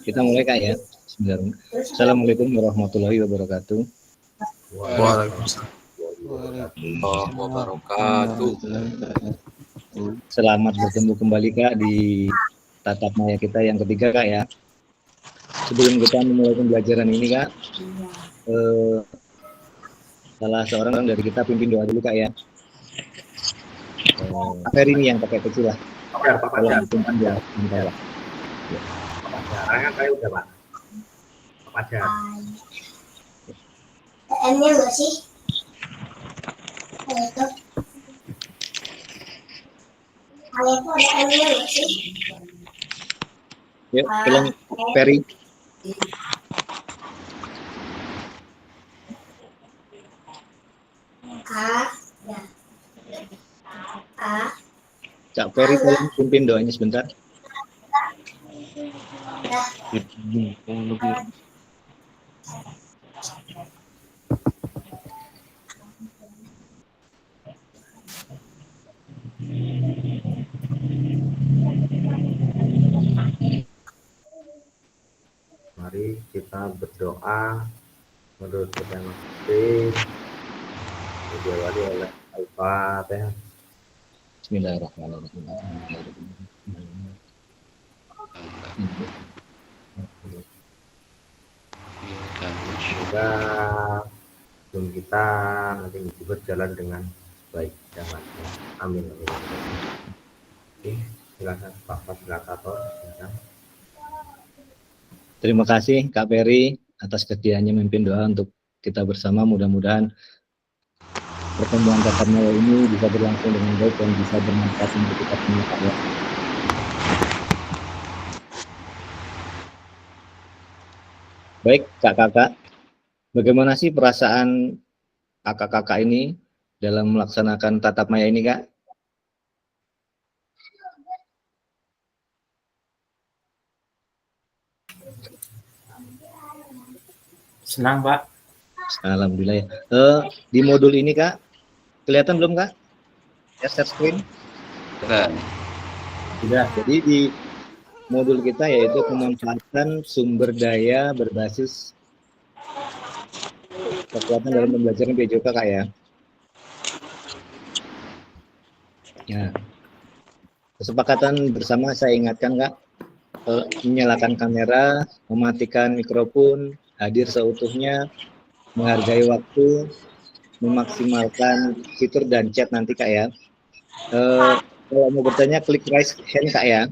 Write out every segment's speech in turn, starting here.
Kita mulai Kak ya. Sebenarnya. Assalamualaikum warahmatullahi wabarakatuh. Waalaikumsalam wabarakatuh. Selamat bertemu kembali Kak di tatap maya kita yang ketiga Kak ya. Sebelum kita memulai pembelajaran ini Kak, salah seorang dari kita pimpin doa dulu Kak ya. Ferry ini yang pakai kecil lah. Kalau pimpin dia bentar lah. Sekarang saya udah Pak. Pacar. Emil nggak sih? Itu. Alepo ada Emil nggak sih? Yuk, tolong Ferry. Cak Ferry tolong pimpin doanya sebentar. Mari kita berdoa menurut kita masing-masing. Diawali oleh Al-Fatihah. Bismillahirrahmanirrahim. Semoga sebelum kita nanti berjalan dengan baik dan lancar. Amin. Oke, silakan Pak Fasilitator. Terima kasih Kak Ferry atas kesediaannya memimpin doa untuk kita bersama. Mudah-mudahan pertemuan tatap muka ini bisa berlangsung dengan baik dan bisa bermanfaat untuk kita semua Kak ya. Baik Kak-kakak, bagaimana sih perasaan kakak-kakak ini dalam melaksanakan tatap maya ini Kak? Senang Pak. Alhamdulillah ya. Di modul ini Kak, kelihatan belum Kak? Share screen? Sudah. Jadi di modul kita yaitu pemanfaatan sumber daya berbasis kekuatan dalam pembelajaran PJOK Kak ya. Ya. Kesepakatan bersama saya ingatkan Kak, menyalakan kamera, mematikan mikrofon, hadir seutuhnya, menghargai waktu, memaksimalkan fitur dan chat nanti Kak ya. Kalau mau bertanya klik raise hand Kak ya.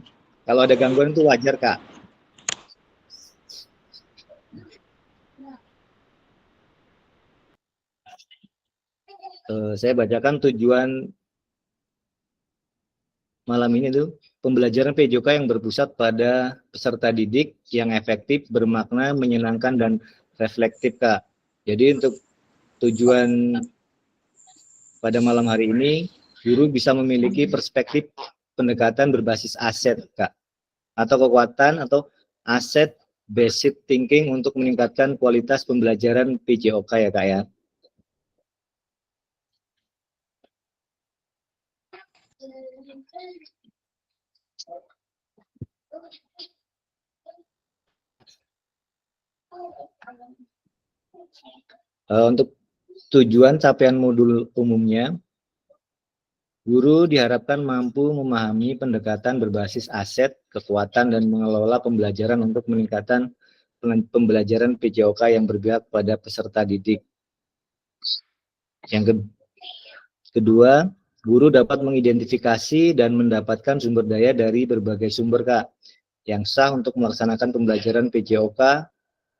Kalau ada gangguan itu wajar Kak. Saya bacakan tujuan malam ini tuh pembelajaran PJOK yang berpusat pada peserta didik yang efektif, bermakna, menyenangkan dan reflektif Kak. Jadi untuk tujuan pada malam hari ini, guru bisa memiliki perspektif pendekatan berbasis aset Kak, atau kekuatan atau aset based thinking untuk meningkatkan kualitas pembelajaran PJOK ya Kak ya. Untuk tujuan capaian modul umumnya, guru diharapkan mampu memahami pendekatan berbasis aset, kekuatan, dan mengelola pembelajaran untuk meningkatkan pembelajaran PJOK yang berpihak pada peserta didik. Yang kedua, guru dapat mengidentifikasi dan mendapatkan sumber daya dari berbagai sumber Kak, yang sah untuk melaksanakan pembelajaran PJOK.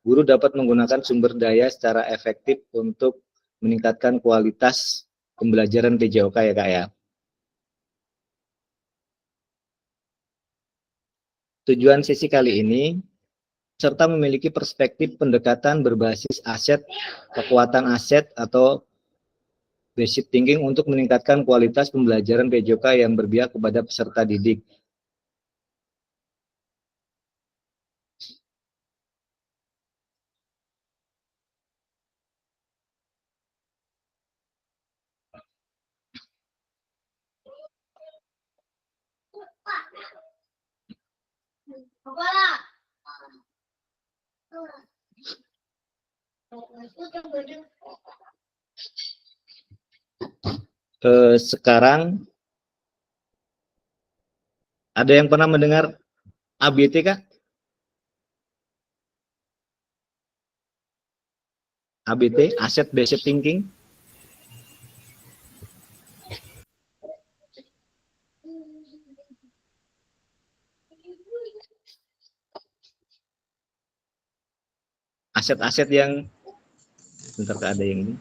Guru dapat menggunakan sumber daya secara efektif untuk meningkatkan kualitas pembelajaran PJOK ya Kak ya. Tujuan sesi kali ini, serta memiliki perspektif pendekatan berbasis aset, kekuatan aset atau basic thinking untuk meningkatkan kualitas pembelajaran PJOK yang berpihak kepada peserta didik. Sekarang ada yang pernah mendengar ABT kah? ABT, Asset Based Thinking. Aset-aset yang bentar, ada yang ini.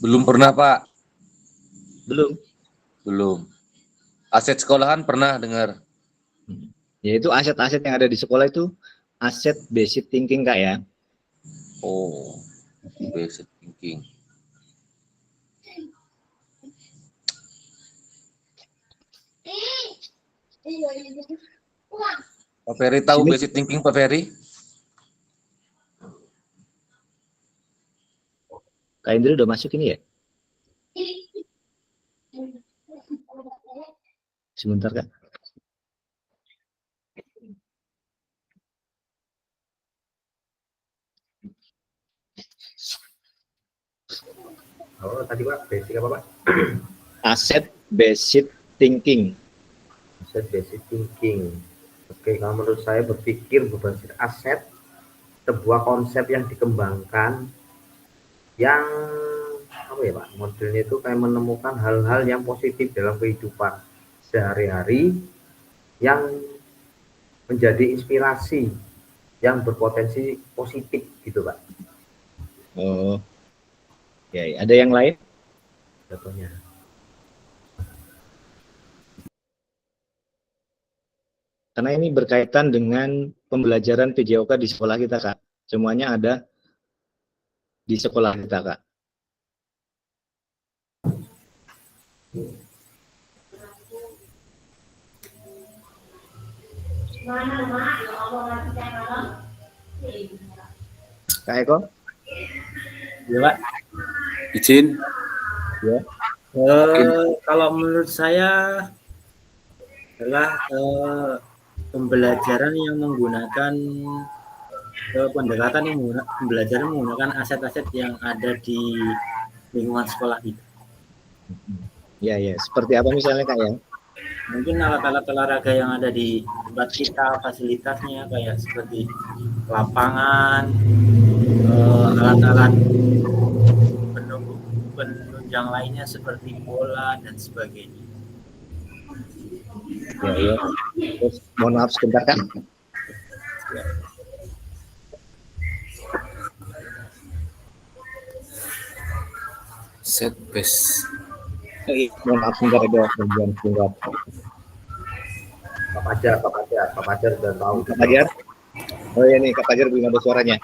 Belum pernah, Pak. Belum. Aset sekolahan pernah dengar. Yaitu aset-aset yang ada di sekolah itu asset based thinking, Kak, ya. Oh, basic thinking. Pak Ferry tahu Sini. basic thinking, Pak Ferry? Kak Indri udah masuk ini ya? Sebentar, Kak. Oh, tadi Pak, basic apa Pak? Asset based thinking. Asset based thinking. Oke, kalau menurut saya berpikir berbasis aset, sebuah konsep yang dikembangkan yang apa ya Pak, modelnya itu kayak menemukan hal-hal yang positif dalam kehidupan sehari-hari yang menjadi inspirasi yang berpotensi positif gitu Pak. Oh, ya, ada yang lain? Contohnya. Karena ini berkaitan dengan pembelajaran PJOK di sekolah kita, Kak. Semuanya ada di sekolah kita, Kak. Kak Eko? Ya, Pak. Izin. Ya. Kalau menurut saya adalah pembelajaran yang menggunakan pendekatan yang pembelajaran menggunakan aset-aset yang ada di lingkungan sekolah itu. Ya, seperti apa misalnya, Kak, ya? Mungkin alat-alat olahraga yang ada di tempat kita, fasilitasnya kayak seperti lapangan, alat-alat penunjang lainnya seperti bola dan sebagainya. Ya. Terus, mohon maaf sebentar, Kak. Set base. Mohon maaf sebentar, ada gangguan sebentar. Pak Fajar sudah tahu. Kak Fajar? Oh ya nih, Kak Fajar belum ada suaranya.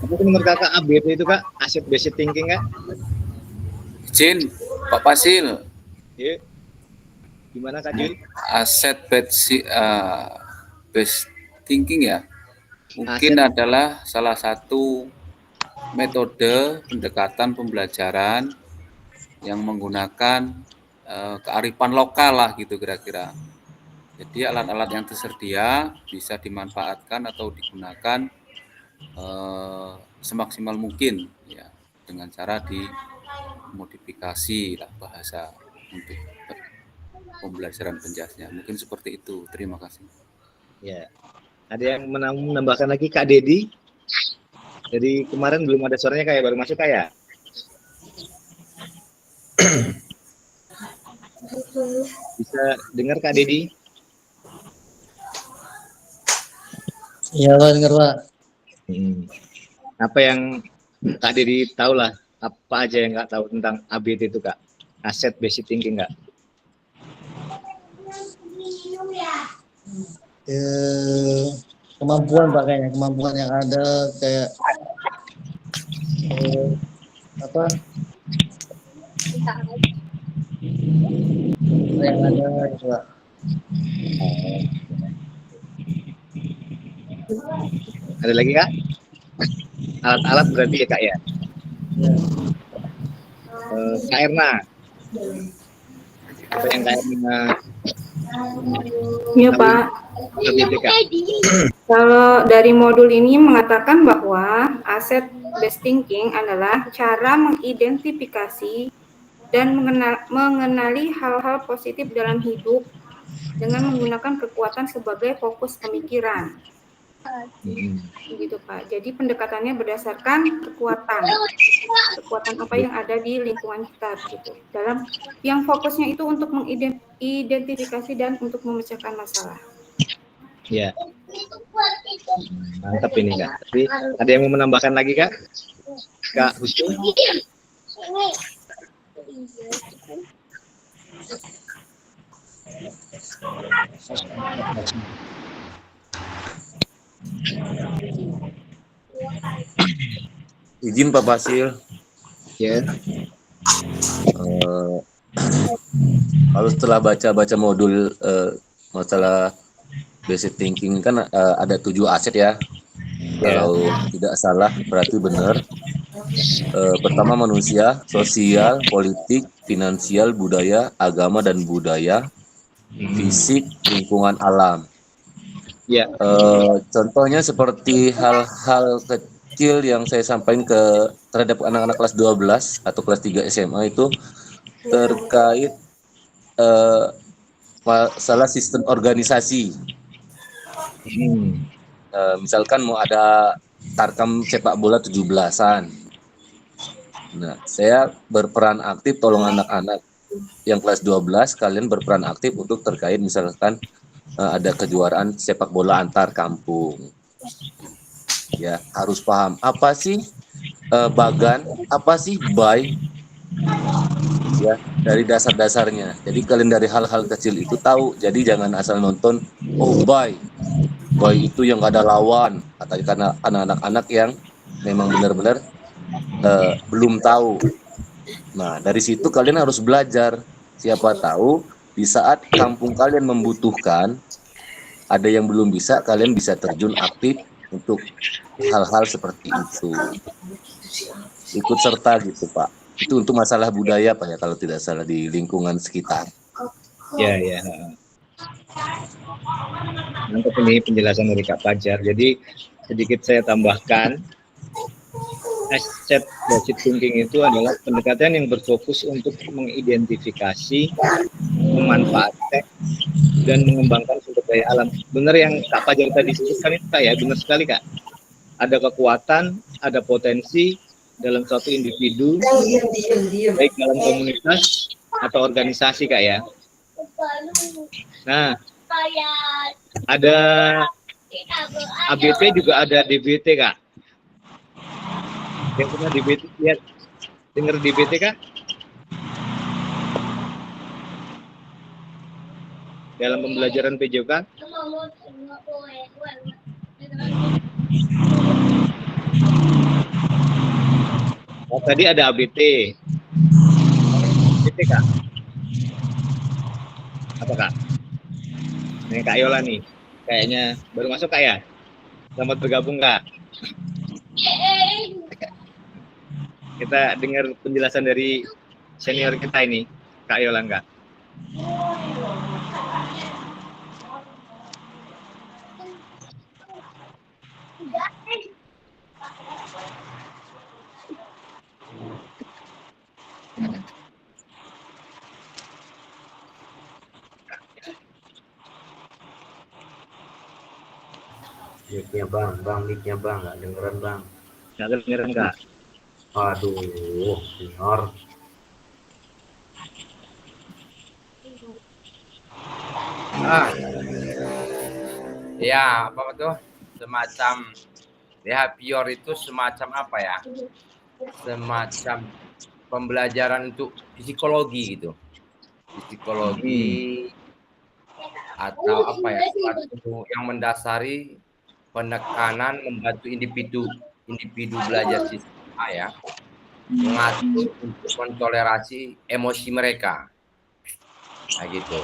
Apa itu menurut Kakak ABT itu, Kak? Asset based thinking, Kak? Izin, Pak Pasil. Ya. Gimana, Kak Jul? Asset based thinking ya, mungkin adalah salah satu metode pendekatan pembelajaran yang menggunakan kearifan lokal lah gitu kira-kira. Jadi alat-alat yang tersedia bisa dimanfaatkan atau digunakan semaksimal mungkin ya, dengan cara dimodifikasi lah bahasa untuk pembelajaran penjasnya. Mungkin seperti itu. Terima kasih. Ya. Ada yang menambahkan lagi, Kak Dedi? Jadi kemarin belum ada suaranya, kayak baru masuk, kayak. Bisa dengar, Kak Dedi? Iya Pak, dengar Pak. Apa yang Kak Dedi tahu lah? Apa aja yang Kak tahu tentang ABT itu, Kak? Asset based thinking, Kak? Kemampuan Pak, kayaknya kemampuan yang ada kayak apa yang ada itu Pak. Ada lagi, Kak? Alat-alat berarti ya, Kak, ya? Ya. Kak Erna. Apa yang Kak Erna? Iya, Pak. ABT, Kak? Kalau dari modul ini mengatakan bahwa asset based thinking adalah cara mengidentifikasi dan mengenali hal-hal positif dalam hidup dengan menggunakan kekuatan sebagai fokus pemikiran. Begitu Pak. Jadi pendekatannya berdasarkan kekuatan apa yang ada di lingkungan kita gitu. Dalam yang fokusnya itu untuk mengidentifikasi dan untuk memecahkan masalah. Ya, mantap ini Kak. Tapi ada yang mau menambahkan lagi Kak? Kak Husnu? Izin Pak Basil. Ya. Kalau setelah baca modul masalah basic thinking kan ada 7 aset ya. Kalau tidak salah berarti benar. Pertama manusia, sosial, politik, finansial, budaya, agama dan budaya, fisik, lingkungan alam. Ya. Contohnya seperti hal-hal kecil yang saya sampaikan terhadap anak-anak kelas 12 atau kelas 3 SMA itu terkait masalah sistem organisasi. Misalkan mau ada tarkam sepak bola 17-an. Nah, saya berperan aktif tolong anak-anak yang kelas 12 kalian berperan aktif untuk terkait misalkan ada kejuaraan sepak bola antar kampung. Ya, harus paham apa sih bagan, apa sih bay. Ya, dari dasar-dasarnya. Jadi kalian dari hal-hal kecil itu tahu. Jadi jangan asal nonton, oh bay itu yang gak ada lawan. Atau karena anak-anak yang memang benar-benar belum tahu. Nah, dari situ kalian harus belajar. Siapa tahu di saat kampung kalian membutuhkan, ada yang belum bisa, kalian bisa terjun aktif untuk hal-hal seperti itu. Ikut serta gitu Pak. Itu untuk masalah budaya Pak ya, kalau tidak salah di lingkungan sekitar. Ya. Mantap ini penjelasan dari Kak Fajar. Jadi sedikit saya tambahkan, aset basic thinking itu adalah pendekatan yang berfokus untuk mengidentifikasi, memanfaatkan, dan mengembangkan sumber daya alam. Benar yang Kak Fajar tadi sebutkan itu Kak ya, benar sekali Kak. Ada kekuatan, ada potensi dalam suatu individu, baik dalam komunitas atau organisasi Kak ya. Nah, ada ABT juga ada DBT Kak. Yang pernah DBT lihat, dengar DBT Kak? Dalam pembelajaran PJOK? Oh, tadi ada ABT. ABT Kak? Apa Kak? Ini Kak Yola nih. Kayaknya baru masuk Kak ya? Selamat bergabung Kak. Kita dengar penjelasan dari senior kita ini, Kak Yola Kak. Mic-nya bang, nggak dengeran bang. Nggak kedengeran Kak. Aduh, senior. Ya, apa tuh? Semacam behavior itu semacam apa ya? Semacam pembelajaran untuk psikologi gitu. Psikologi atau apa ya? Sesuatu yang mendasari penekanan membantu individu belajar sistem ya. Mengatur untuk mentolerasi emosi mereka. Nah gitu.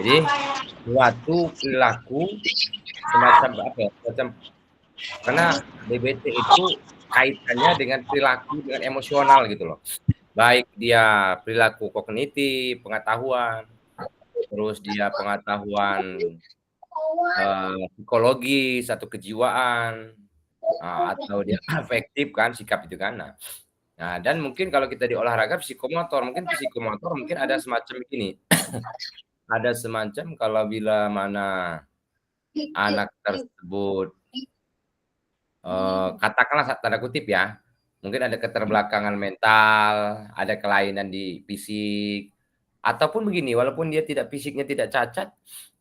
Jadi suatu perilaku semacam apa ya? Karena DBT itu kaitannya dengan perilaku dengan emosional gitu loh. Baik dia perilaku kognitif, pengetahuan, terus dia pengetahuan psikologis atau kejiwaan, atau dia afektif kan sikap itu kan. Nah, dan mungkin kalau kita di olahraga psikomotor mungkin ada semacam ini. Ada semacam kalau bila mana anak tersebut katakanlah tanda kutip ya, mungkin ada keterbelakangan mental, ada kelainan di fisik, ataupun begini, walaupun dia fisiknya tidak cacat,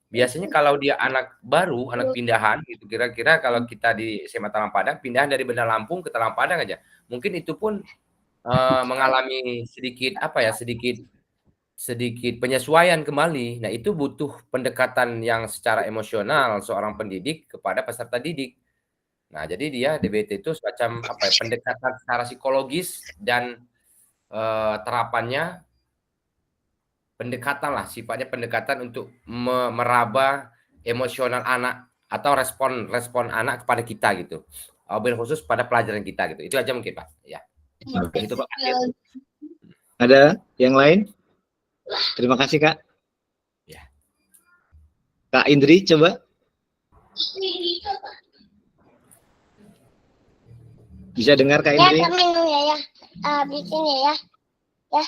biasanya kalau dia anak baru, anak pindahan gitu, kira-kira kalau kita di SMA Talang Padang, pindahan dari Bandar Lampung ke Talang Padang aja, mungkin itu pun mengalami sedikit sedikit penyesuaian kembali. Nah, itu butuh pendekatan yang secara emosional seorang pendidik kepada peserta didik. Nah, jadi dia DBT itu semacam pendekatan secara psikologis dan terapannya sifatnya pendekatan untuk meraba emosional anak atau respon anak kepada kita gitu. Mobil khusus pada pelajaran kita gitu. Itu aja mungkin Pak. Ya. Oke. Itu Pak. Ada yang lain? Terima kasih Kak. Ya. Kak Indri coba. Bisa dengar Kak Indri? Ya, minum ya. Bikin ya. Ya.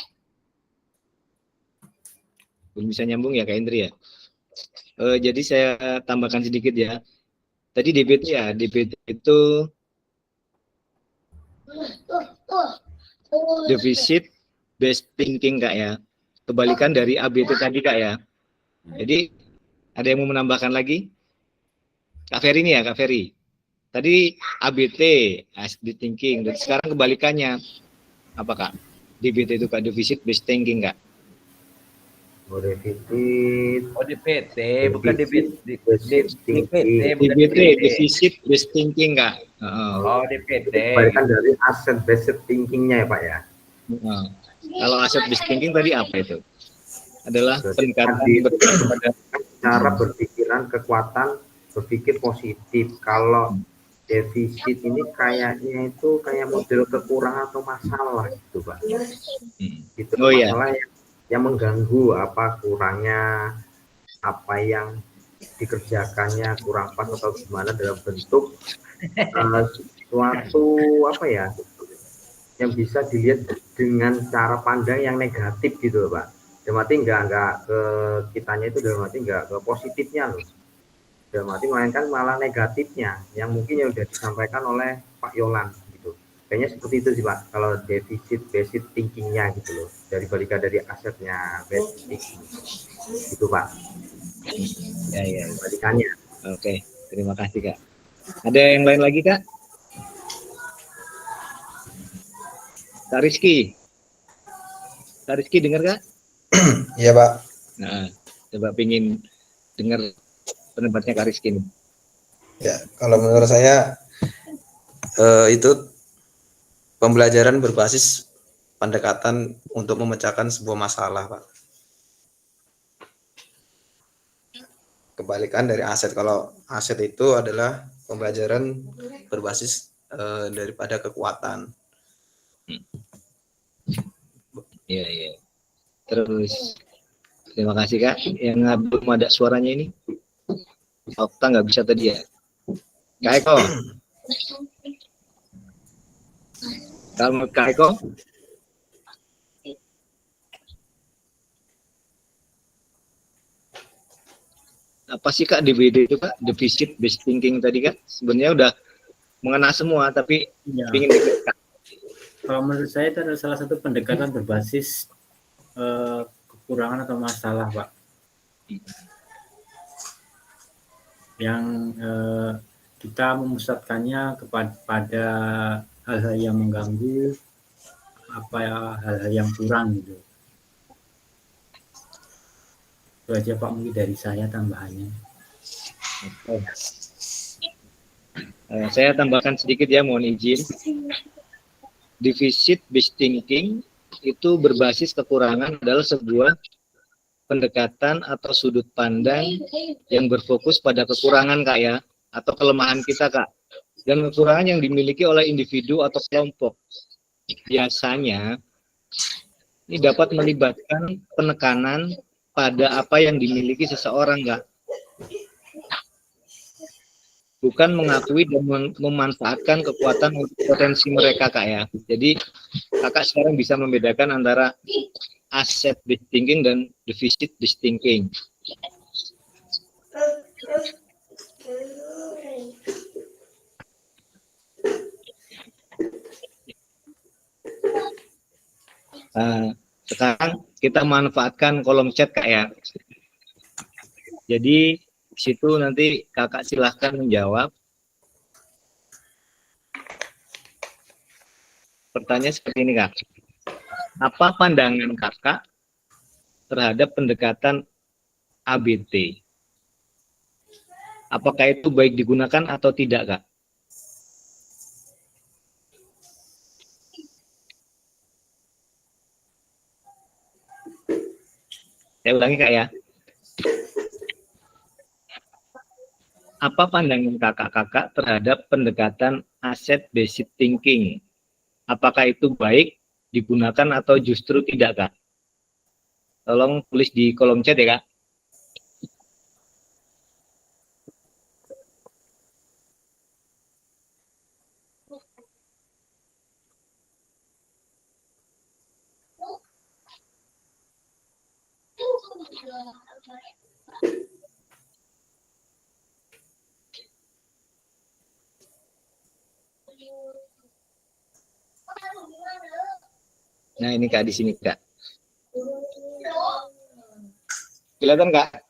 Belum bisa nyambung ya Kak Indri ya. Jadi saya tambahkan sedikit ya. Tadi DBT ya, DBT itu deficit based thinking Kak ya. Kebalikan dari ABT tadi Kak ya. Jadi ada yang mau menambahkan lagi? Kak Ferry nih ya, Kak Ferry. Tadi ABT, asset thinking, dan sekarang kebalikannya. Apa Kak? DBT itu Kak, deficit based thinking Kak. DPT, bukan DBT. DBT, deficit based thinking Kak. DPT. Kebalikan dari asset based thinkingnya ya Pak ya. Kalau asset based thinking tadi apa itu? Adalah pendekatan pada cara berpikiran, kekuatan berpikir positif. Kalau defisit ini kayaknya itu kayak model kekurangan atau masalah gitu Pak. Itu masalah yang mengganggu, apa kurangnya, apa yang dikerjakannya kurang pas atau gimana dalam bentuk suatu yang bisa dilihat dengan cara pandang yang negatif gitu Pak. Dalam arti enggak ke kitanya itu, dalam arti enggak ke positifnya loh. Dalam arti melainkan malah negatifnya yang mungkin yang sudah disampaikan oleh Pak Yolan gitu. Kayaknya seperti itu sih Pak, kalau defisit basic thinkingnya gitu loh, dari balikan dari asetnya basic thinking gitu Pak. Ya. Balikannya. Oke, terima kasih Kak. Ada yang lain lagi Kak? Kak Rizky dengar Kak? Iya Pak. Nah, coba pingin dengar pendapatnya Kak Rizky nih. Ya, kalau menurut saya itu pembelajaran berbasis pendekatan untuk memecahkan sebuah masalah, Pak. Kebalikan dari aset. Kalau aset itu adalah pembelajaran berbasis daripada kekuatan. Iya. Terus terima kasih Kak. Yang belum ada suaranya ini. Okta nggak bisa tadi ya. Kak Eko. Kalau Kak Eko. Apa sih Kak DBT itu Kak? Deficit based thinking tadi Kak. Sebenarnya udah mengena semua tapi ingin Kak. Kalau menurut saya itu adalah salah satu pendekatan berbasis kekurangan atau masalah Pak. Yang kita memusatkannya kepada hal-hal yang mengganggu, hal-hal yang kurang gitu. Itu aja Pak mungkin dari saya tambahannya. Saya tambahkan sedikit ya, mohon izin. Deficit based thinking itu berbasis kekurangan adalah sebuah pendekatan atau sudut pandang yang berfokus pada kekurangan Kak ya, atau kelemahan kita Kak, dan kekurangan yang dimiliki oleh individu atau kelompok. Biasanya ini dapat melibatkan penekanan pada apa yang dimiliki seseorang Kak. bukan mengakui dan memanfaatkan kekuatan untuk potensi mereka, Kak ya. Jadi Kakak sekarang bisa membedakan antara asset based thinking dan deficit based thinking. Sekarang kita manfaatkan kolom chat, Kak ya. Jadi di situ nanti Kakak silahkan menjawab. Pertanyaan seperti ini, Kak. Apa pandangan Kakak terhadap pendekatan ABT? Apakah itu baik digunakan atau tidak, Kak? Saya ulangi, Kak ya. Apa pandangan kakak-kakak terhadap pendekatan asset based thinking? Apakah itu baik digunakan atau justru tidak, Kak? Tolong tulis di kolom chat ya, Kak. Nah, ini Kak di sini, Kak. Kelihatan, Kak?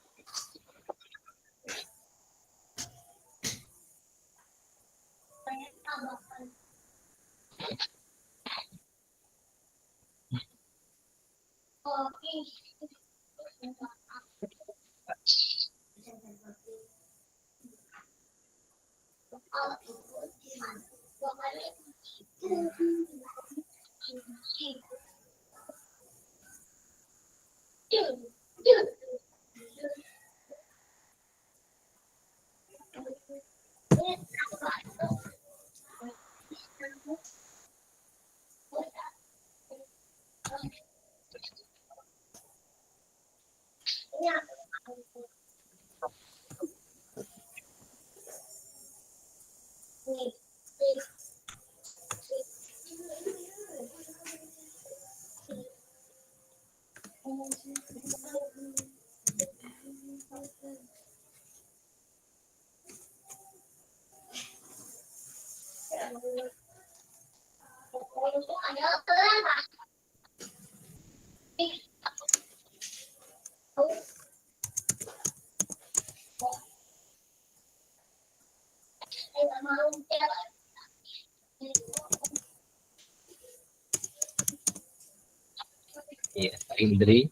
Iya, Kak Indri.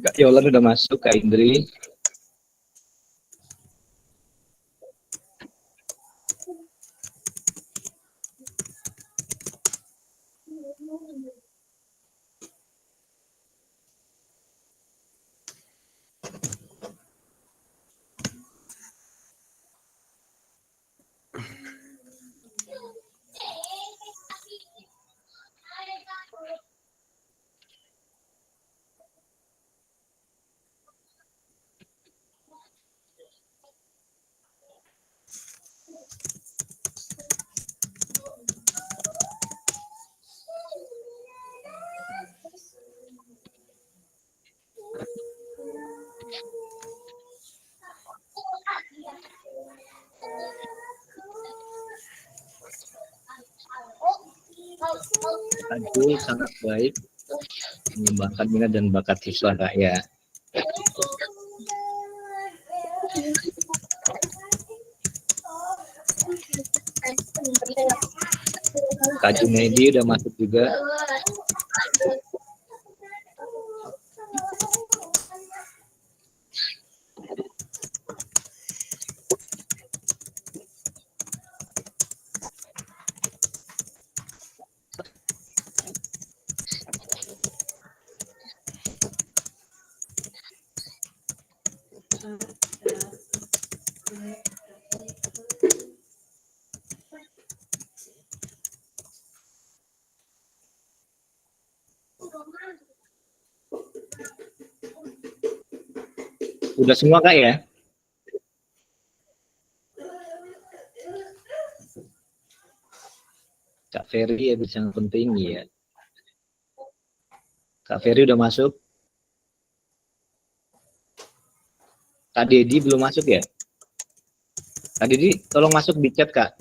Kak Yolan udah masuk, Kak Indri. Aduh, sangat baik mengembangkan minat dan bakat siswa, Kak ya. Kak Junaidi udah masuk juga. Udah semua, Kak ya? Ferry itu sangat penting ya. Kak Ferry udah masuk. Kak Dedi belum masuk ya? Kak Dedi tolong masuk di chat Kak.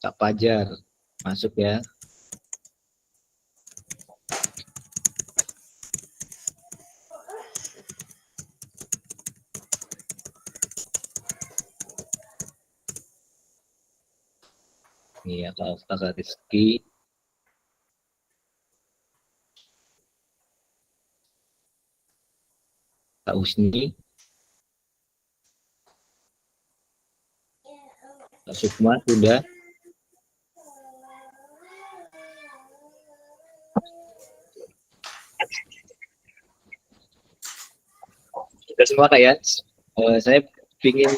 Kak Fajar masuk ya. Iya, Kak Rizky. Kak Husni. Kak Sukma sudah. Sudah semua Kak ya. Saya ingin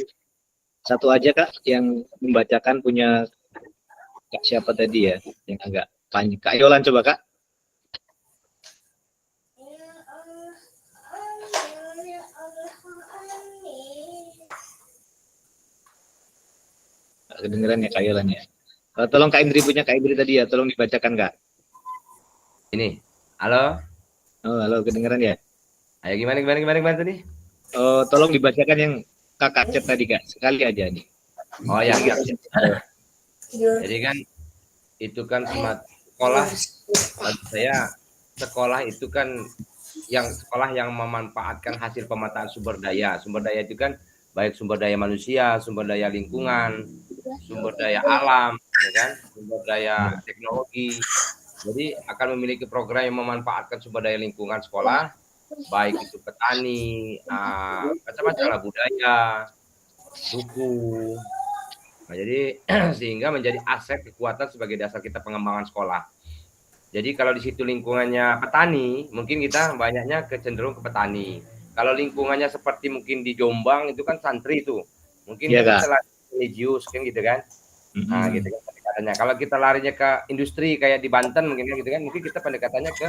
satu aja Kak yang membacakan punya Kak siapa tadi ya yang agak panjang. Kak Yolan coba Kak. Kedengeran ya Kak Yolan ya. Tolong Kak Indri punya Kak Indri tadi ya, tolong dibacakan Kak. Ini. Halo. Oh, halo kedengeran ya. Ayo gimana tadi? Tolong dibacakan yang Kakak chat tadi Kak, sekali aja nih. Oh ya. Jadi kan itu kan sekolah bagi saya sekolah itu kan sekolah yang memanfaatkan hasil pemetaan sumber daya. Sumber daya itu kan baik sumber daya manusia, sumber daya lingkungan, sumber daya alam, ya kan? Sumber daya teknologi. Jadi akan memiliki program yang memanfaatkan sumber daya lingkungan sekolah, baik itu petani, macam-macam lah, budaya, suku. Nah, jadi sehingga menjadi aset kekuatan sebagai dasar kita pengembangan sekolah. Jadi kalau di situ lingkungannya petani, mungkin kita banyaknya kecenderung ke petani. Kalau lingkungannya seperti mungkin di Jombang itu kan santri itu, mungkin ya, kita religius kan gitu kan. Nah, gitu kan pendekatannya. Kalau kita larinya ke industri kayak di Banten mungkin gitu kan, mungkin kita pendekatannya ke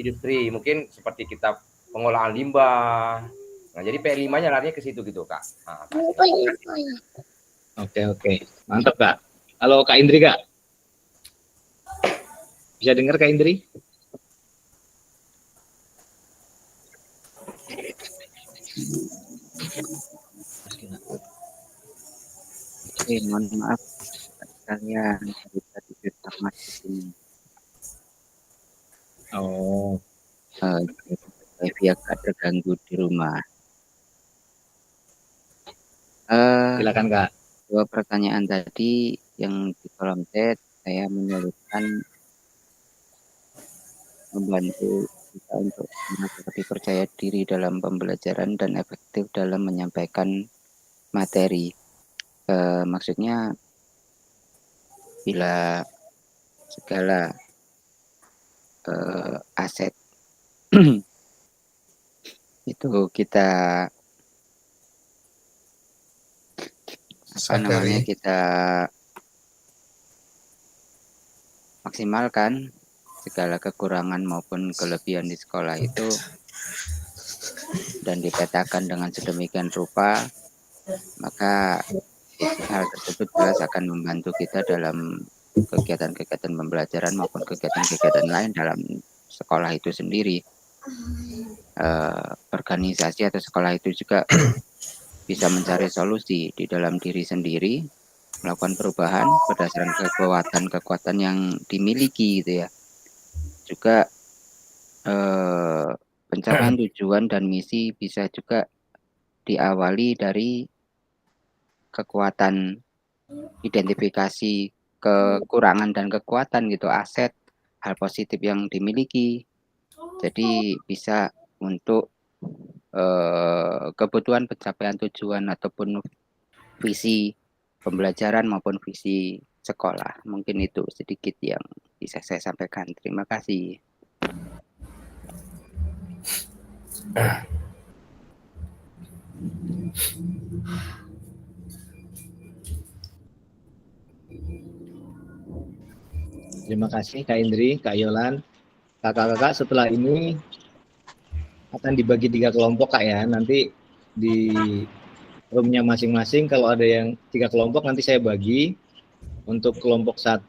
industri, mungkin seperti kita pengolahan limbah. Nah, jadi P5-nya larinya ke situ gitu, Kak. Nah, Oke. Mantap, Kak. Halo, Kak Indri, Kak. Bisa dengar, Kak Indri? Oke, mohon maaf sekalian kita diberitahu masuk ini. Oh. Via terganggu di rumah. Silakan Kak. Dua pertanyaan tadi yang di kolom chat saya menyebutkan membantu kita untuk lebih percaya diri dalam pembelajaran dan efektif dalam menyampaikan materi. Maksudnya bila segala aset itu kita kita maksimalkan segala kekurangan maupun kelebihan di sekolah itu dan dipetakan dengan sedemikian rupa, maka hal tersebut jelas akan membantu kita dalam kegiatan-kegiatan pembelajaran maupun kegiatan-kegiatan lain dalam sekolah itu sendiri. Organisasi atau sekolah itu juga bisa mencari solusi di dalam diri sendiri, melakukan perubahan berdasarkan kekuatan yang dimiliki gitu ya. Juga pencapaian tujuan dan misi bisa juga diawali dari kekuatan, identifikasi kekurangan dan kekuatan gitu, aset, hal positif yang dimiliki. Jadi bisa untuk kebutuhan pencapaian tujuan ataupun visi pembelajaran maupun visi sekolah. Mungkin itu sedikit yang bisa saya sampaikan. Terima kasih. Terima kasih Kak Indri, Kak Yolan. Kakak-kakak setelah ini akan dibagi 3 kelompok Kak ya. Nanti di roomnya masing-masing kalau ada yang 3 kelompok nanti saya bagi. Untuk kelompok 1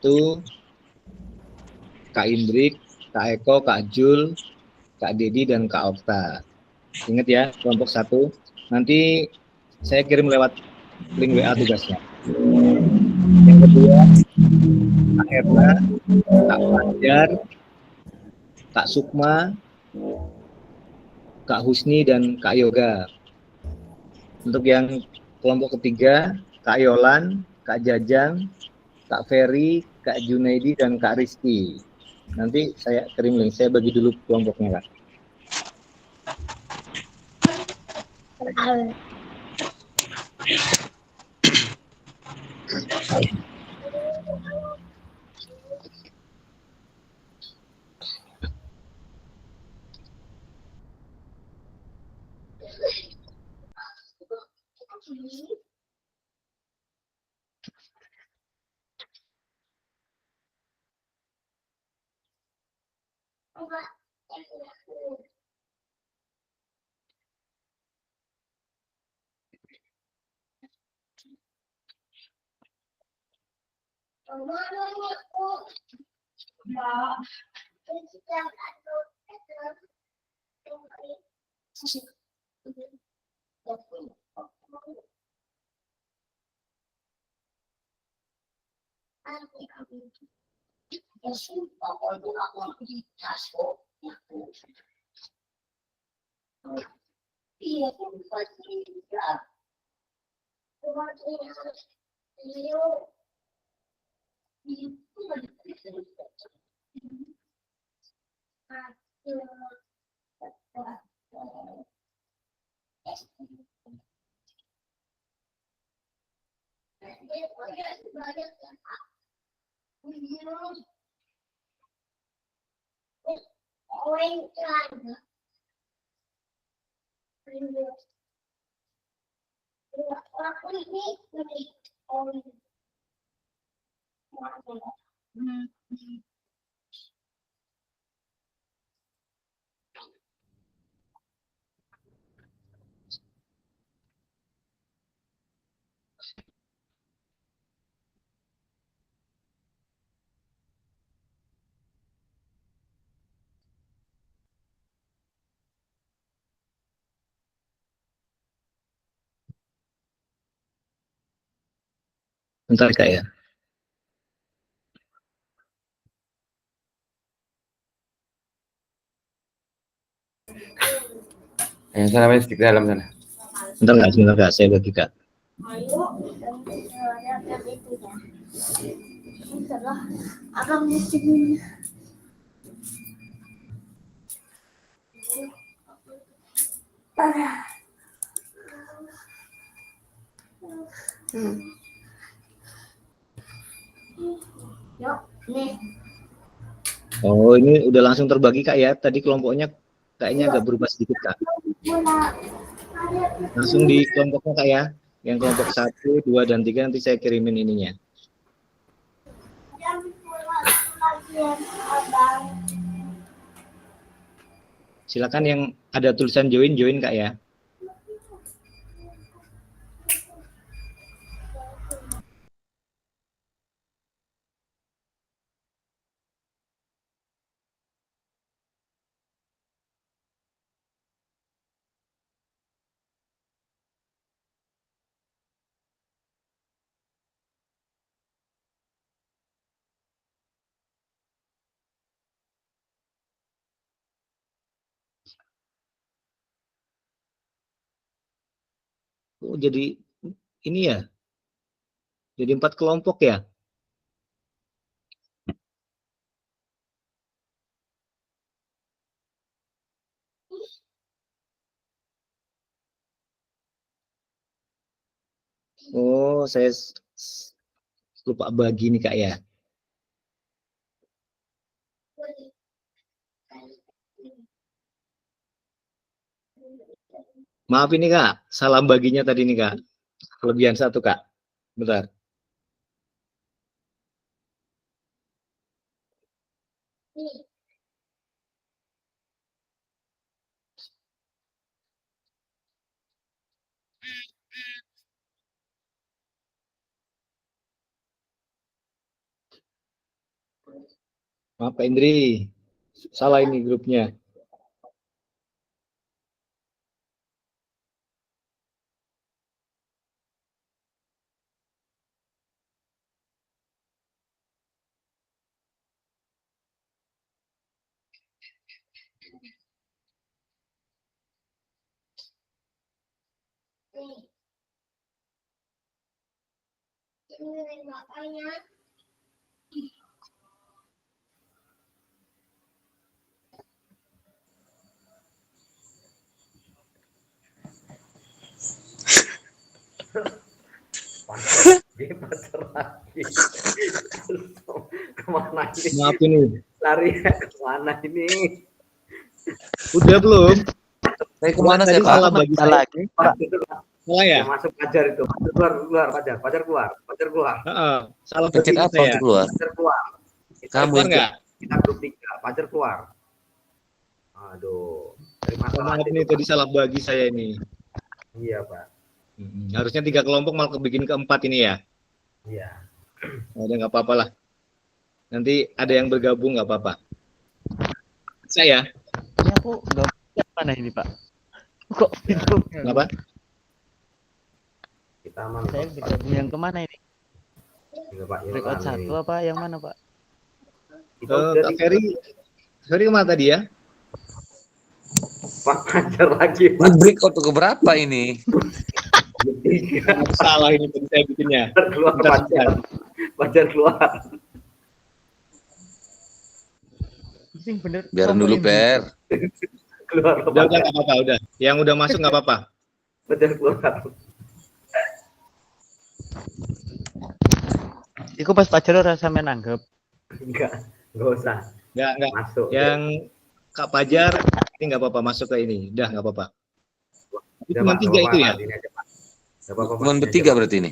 Kak Indrik, Kak Eko, Kak Jul, Kak Dedi dan Kak Okta. Ingat ya, kelompok 1. Nanti saya kirim lewat link WA tugasnya. Yang kedua Kak Erna, Kak Fajar, Kak Sukma, Kak Husni dan Kak Yoga. Untuk yang kelompok ketiga Kak Yolan, Kak Jajang, Kak Ferry, Kak Junaidi dan Kak Rizky. Nanti saya kirim link, saya bagi dulu kelompoknya Kak. Bentar Kak ya. Yang sana masih di dalam sana. Bentar Kak, saya bagi Kak. Oh, ini udah langsung terbagi Kak ya. Tadi kelompoknya kayaknya agak berubah sedikit Kak. Langsung di kelompoknya Kak ya. Yang kelompok 1, 2, dan 3 nanti saya kirimin ininya. Silakan yang ada tulisan join Kak ya. Oh, jadi ini ya. Jadi 4 kelompok ya. Oh, saya lupa bagi nih Kak ya. Maaf ini Kak, salah baginya tadi nih Kak. Kelebihan 1 Kak. Bentar. Maaf Pak Indri, salah ini grupnya. Ini bapaknya. Pacar lagi. Kemana ini? Maaf ini. Lari kemana ini? Udah belum? Saya kemana saya Tadi Pak? salah bagi saya. Salah ya? Yang masuk Pajar itu. Keluar Pajar. Pajar keluar. Pajar keluar. Heeh, salah Pencet bagi apa saya. untuk keluar? Pajar keluar. Kamu Keluar yang nggak? Kita grup 3. Pajar keluar. Aduh. Terima Maaf kasih. nih, tadi salah bagi saya ini. Iya, Pak. Harusnya 3 kelompok malah kebikin keempat ini ya. Iya. Udah nggak apa-apa lah. Nanti ada yang bergabung nggak apa-apa. Saya. Ini aku nggak yang mana ini Pak? Kok bingung? Kenapa? Kita aman. Saya Pak. bergabung yang kemana ini? Iya, Pak. Breakout Yolan ini. 1 apa yang mana Pak? Kita udah Kak Ferry kemana tadi ya? Pak Pajar lagi. Ini breakout ke berapa ini? Salah ini tadi saya bikinnya. Keluar Pajar. Pajar keluar. Pusing bener. Biarin dulu Per. Keluar Udah nggak apa-apa, udah. Yang udah masuk nggak apa-apa. Pajar keluar. Iku pas pacar rasa menanggap. Enggak usah. Nggak. Masuk. Yang Kak Pajar ini nggak apa-apa masuk ke ini. Udah nggak apa-apa. Itu Udah, cuma Pak, 3 nggak itu ya? apa-apa, ini aja, Pak. Nggak apa-apa, Pak. Cuman Ini bertiga aja, Pak. berarti ini.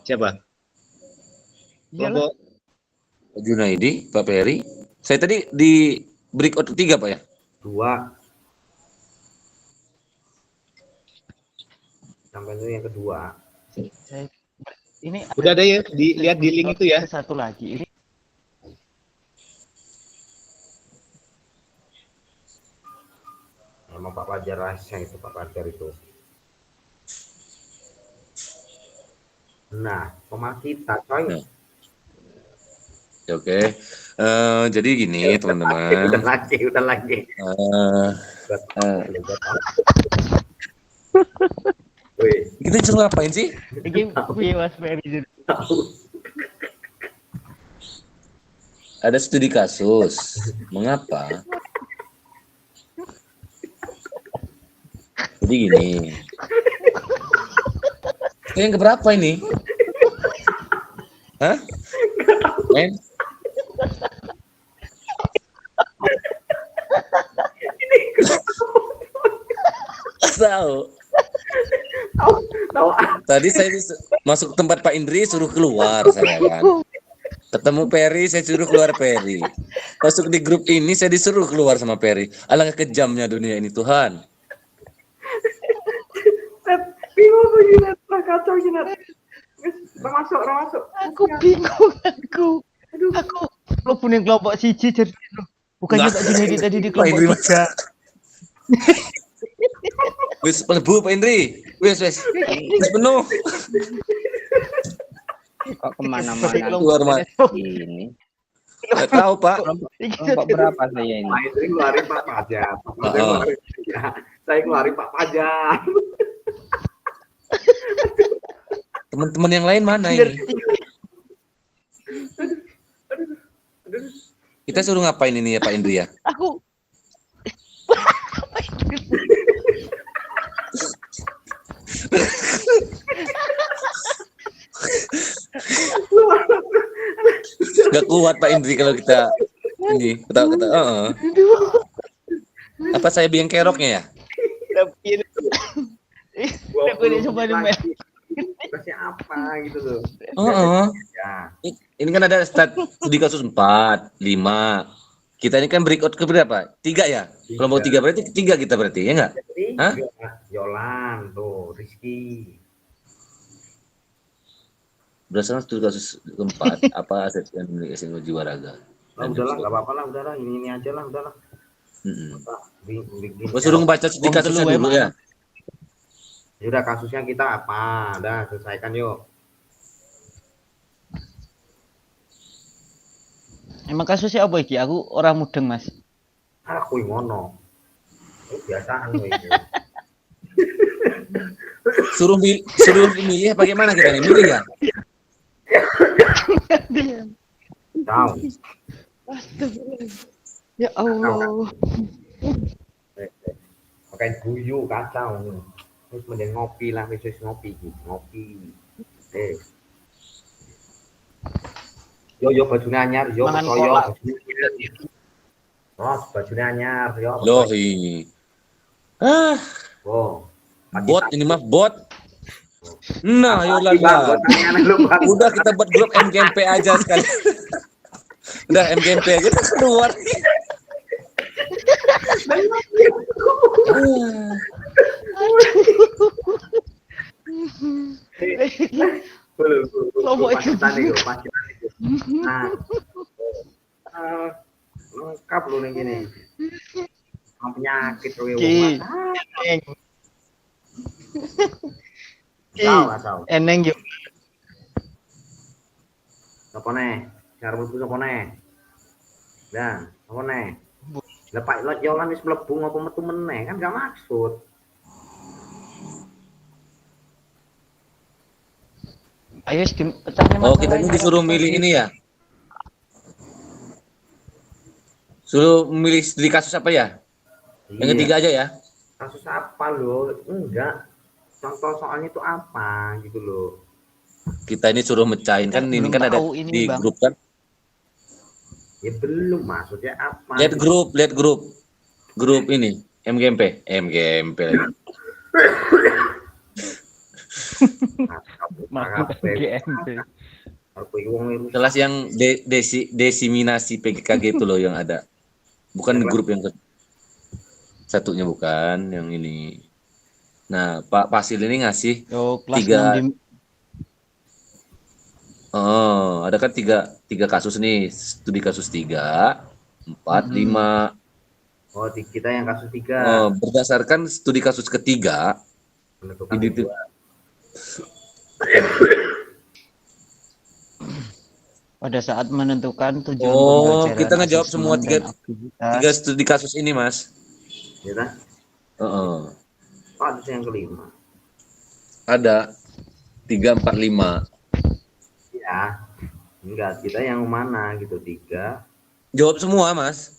Siapa? Kelompok Pak Junaidi, Pak Ferry. Saya tadi di breakout 3 Pak ya? 2. Sampai itu yang kedua. Saya ini udah ada ya, dilihat di link itu ya. satu lagi. Ini Nama Pak Pajar rahasia itu Pak Pajar itu. Nah, pemain kita coy. Nah. Oke. Jadi gini teman-teman. Udah lagi. Wih, Kita disuruh ngapain sih? ini piye Mas Ferry jadi. Ada studi kasus. Mengapa? Jadi gini. Itu yang keberapa ini? Hah? Men? Tahu. Tadi saya masuk tempat Pak Indri suruh keluar saya kan. Ketemu Peri saya suruh keluar Peri. Masuk di grup ini saya disuruh keluar sama Peri. Alangkah kejamnya dunia ini Tuhan. bingung tuh Jinet, kacau Jinet. Masuk. Aku bingung aku. Aku lo punya kelompok siji jadi bukannya Pak Junaidi tadi di Pak Indri kelompok 3. Wis mlebu Pak Indri. Wis penuh. Kok kemana-mana Keluar Mas. ini? Nggak tahu Pak. Kelompok berapa saya ini? Pak Indri ngeluarin Pak Pajar. Saya ngeluarin Pak Pajar. Teman-teman yang lain mana ini? Kita suruh ngapain ini ya Pak Indri ya? Aku Gak kuat Pak Indri kalau kita ini ketawa. Apa saya biang keroknya ya? Aku udah coba dulu. Kasih apa gitu loh. Ya. Ini kan ada studi kasus 4, 5. Kita ini kan breakout ke berapa? 3 ya? Kelompok 3 berarti 3 kita berarti ya enggak? Hah? Yolan tuh, Rizky. Berdasarkan studi kasus keempat, apa aset yang dimiliki SMK Jiwaraga? udahlah, nggak apa-apa lah, udahlah, ini aja lah, udahlah. Gua suruh baca studi kasusnya dulu ya. Udah, kasusnya kita apa? Udah, selesaikan yuk. Emang kasusnya apa iki? Aku orang mudeng, Mas. Aku yang ngono. Biasaan itu. Suruh milih bagaimana kita nih? Milih ya? Tahu. Ya Allah. Pakai guyu kacau. Terus mending ngopi lah, wis ngopi. Yo bajunya anyar, yo koyo. Oh, bajunya anyar, yo. Loh, ini. Oh. Bot ini mah bot. Nah, ayolah. Udah kita buat grup MGMP aja sekali. Udah MGMP aja kita keluar. Lengkap lu nih gini. Penyakit tahu. Eneng yuk. Apa nih? Cara mlebu apa nih? Nah, apa nih? Lepak lot jalan wis mlebu apa metu meneh kan gak maksud. Ayo pecahnya. Oh, kita ini disuruh milih ini ya? Suruh milih studi kasus apa ya? Yang ketiga aja ya? Kasus apa lo? Enggak. Contoh soalnya itu apa gitu loh. Kita ini suruh mecahin kan ini kan ada di grup kan? Ya belum, maksudnya apa? Lihat grup. Grup ini MGMP lagi. Kelas yang desiminasi PGKG itu loh yang ada. Bukan grup yang satunya, bukan yang ini. Nah, Pak Pasil ini ngasih 3. Oh, ada kan tiga kasus nih, studi kasus 3, 4, 5. Oh, kita yang kasus 3. Oh, berdasarkan studi kasus ketiga, pada saat menentukan tujuan pembelajaran. Kita ngejawab semua tiga studi kasus ini, Mas. Ya, ada yang kelima. Ada 3, 4, 5. Ya, enggak, kita yang mana gitu? 3. Jawab semua, Mas.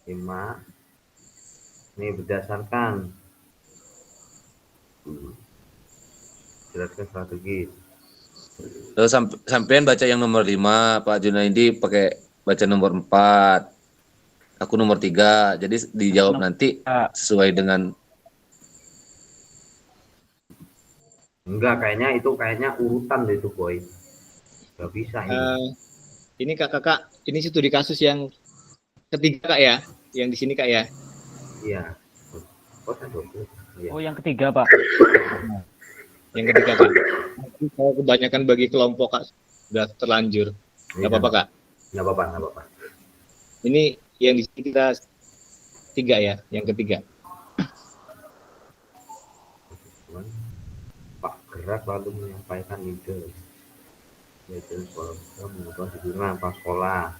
5. Ini berdasarkan jelaskan strategi. Lalu sampean baca yang nomor 5, Pak Junaidi pakai baca nomor 4. Aku nomor 3. Jadi dijawab nanti sesuai dengan. Enggak, kayaknya urutan deh itu, Boy. Gak bisa ini. Ini kakak, ini studi kasus yang ketiga Kak ya, yang di sini Kak ya. Iya. Oh, yang ketiga Pak. Yang ketiga Kak. Kalau kebanyakan bagi kelompok Kak sudah terlanjur. Nggak apa-apa Kak. Nggak apa-apa. Ini yang di sini kita 3 ya, yang ketiga. Pak Gerak lalu menyampaikan ide yaitu mengumpulkan dukungan pas sekolah.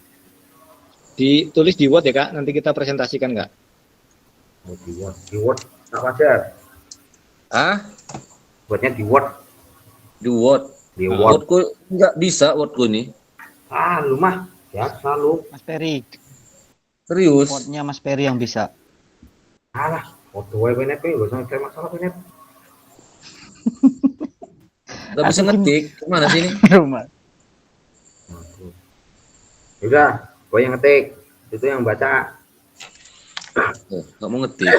Ditulis di Word ya Kak, nanti kita presentasikan nggak? Di Word, Kak Fajar. Buatnya di Word. Di Word. Wordku nggak bisa Wordku nih. Lu mah biasa lu. Mas Peri. Serius? Wordnya Mas Peri yang bisa. Alah, foto WNP gak usah cari masalah WNP. Gak bisa ngetik, kemana sih ini? Rumah. Udah, gue yang ngetik, itu yang baca. Gak mau ngetik.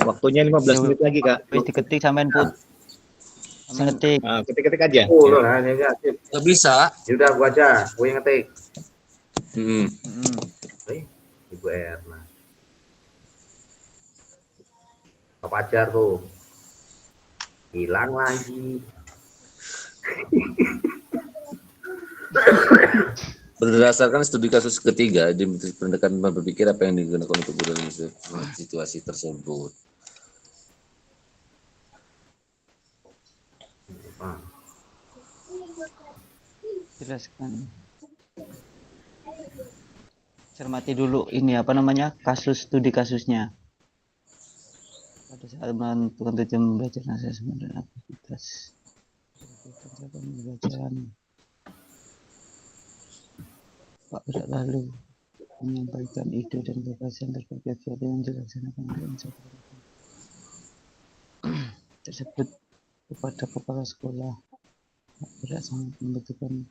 Waktunya 15 menit lagi Kak. Diketik sampean put. Ngetik. Ketik-ketik aja. Gak bisa. Udah, gue aja, gue yang ngetik. Ibu Erna. Apa ajar tuh? Hilang lagi. Berdasarkan studi kasus ketiga, di pendekatan berpikir apa yang digunakan untuk dalam situasi tersebut. Jelaskan. Cermati dulu ini apa namanya kasus studi kasusnya. Pada saat menentukan tujuan pembelajaran asesmen dan aktivitas pembelajaran, Pak Berat lalu menyampaikan ide dan gagasan terkait kegiatan yang dilaksanakan dengan tersebut kepada kepala sekolah. Pak Berat sangat membutuhkan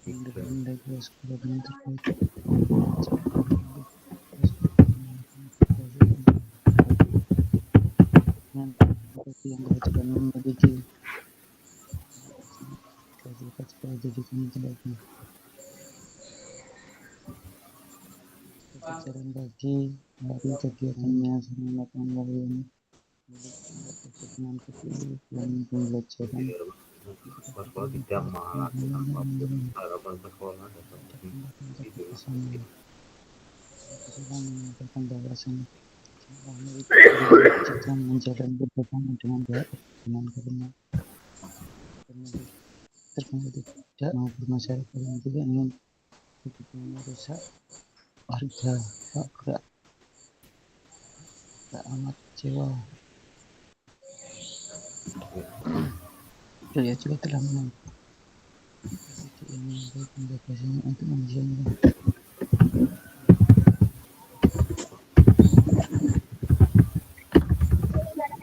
dari sekolah dengan terkait yang kebetulan memiliki fasilitas sekolah jadi kami sebagai pelajaran bagi hari kegiatannya sama pengalaman dengan kegiatan pembelajaran Sekolah tidak melakukan apapun harapan sekolah datang itu menyampaikan bahwasan sedang menjalani berbagai dengan baik dengan karena terkait tidak mau bermasyarakat yang tidak ingin merusak warga Pak Berat tak amat kecewa. Beliau juga telah menyampaikan gagasannya untuk menjalankan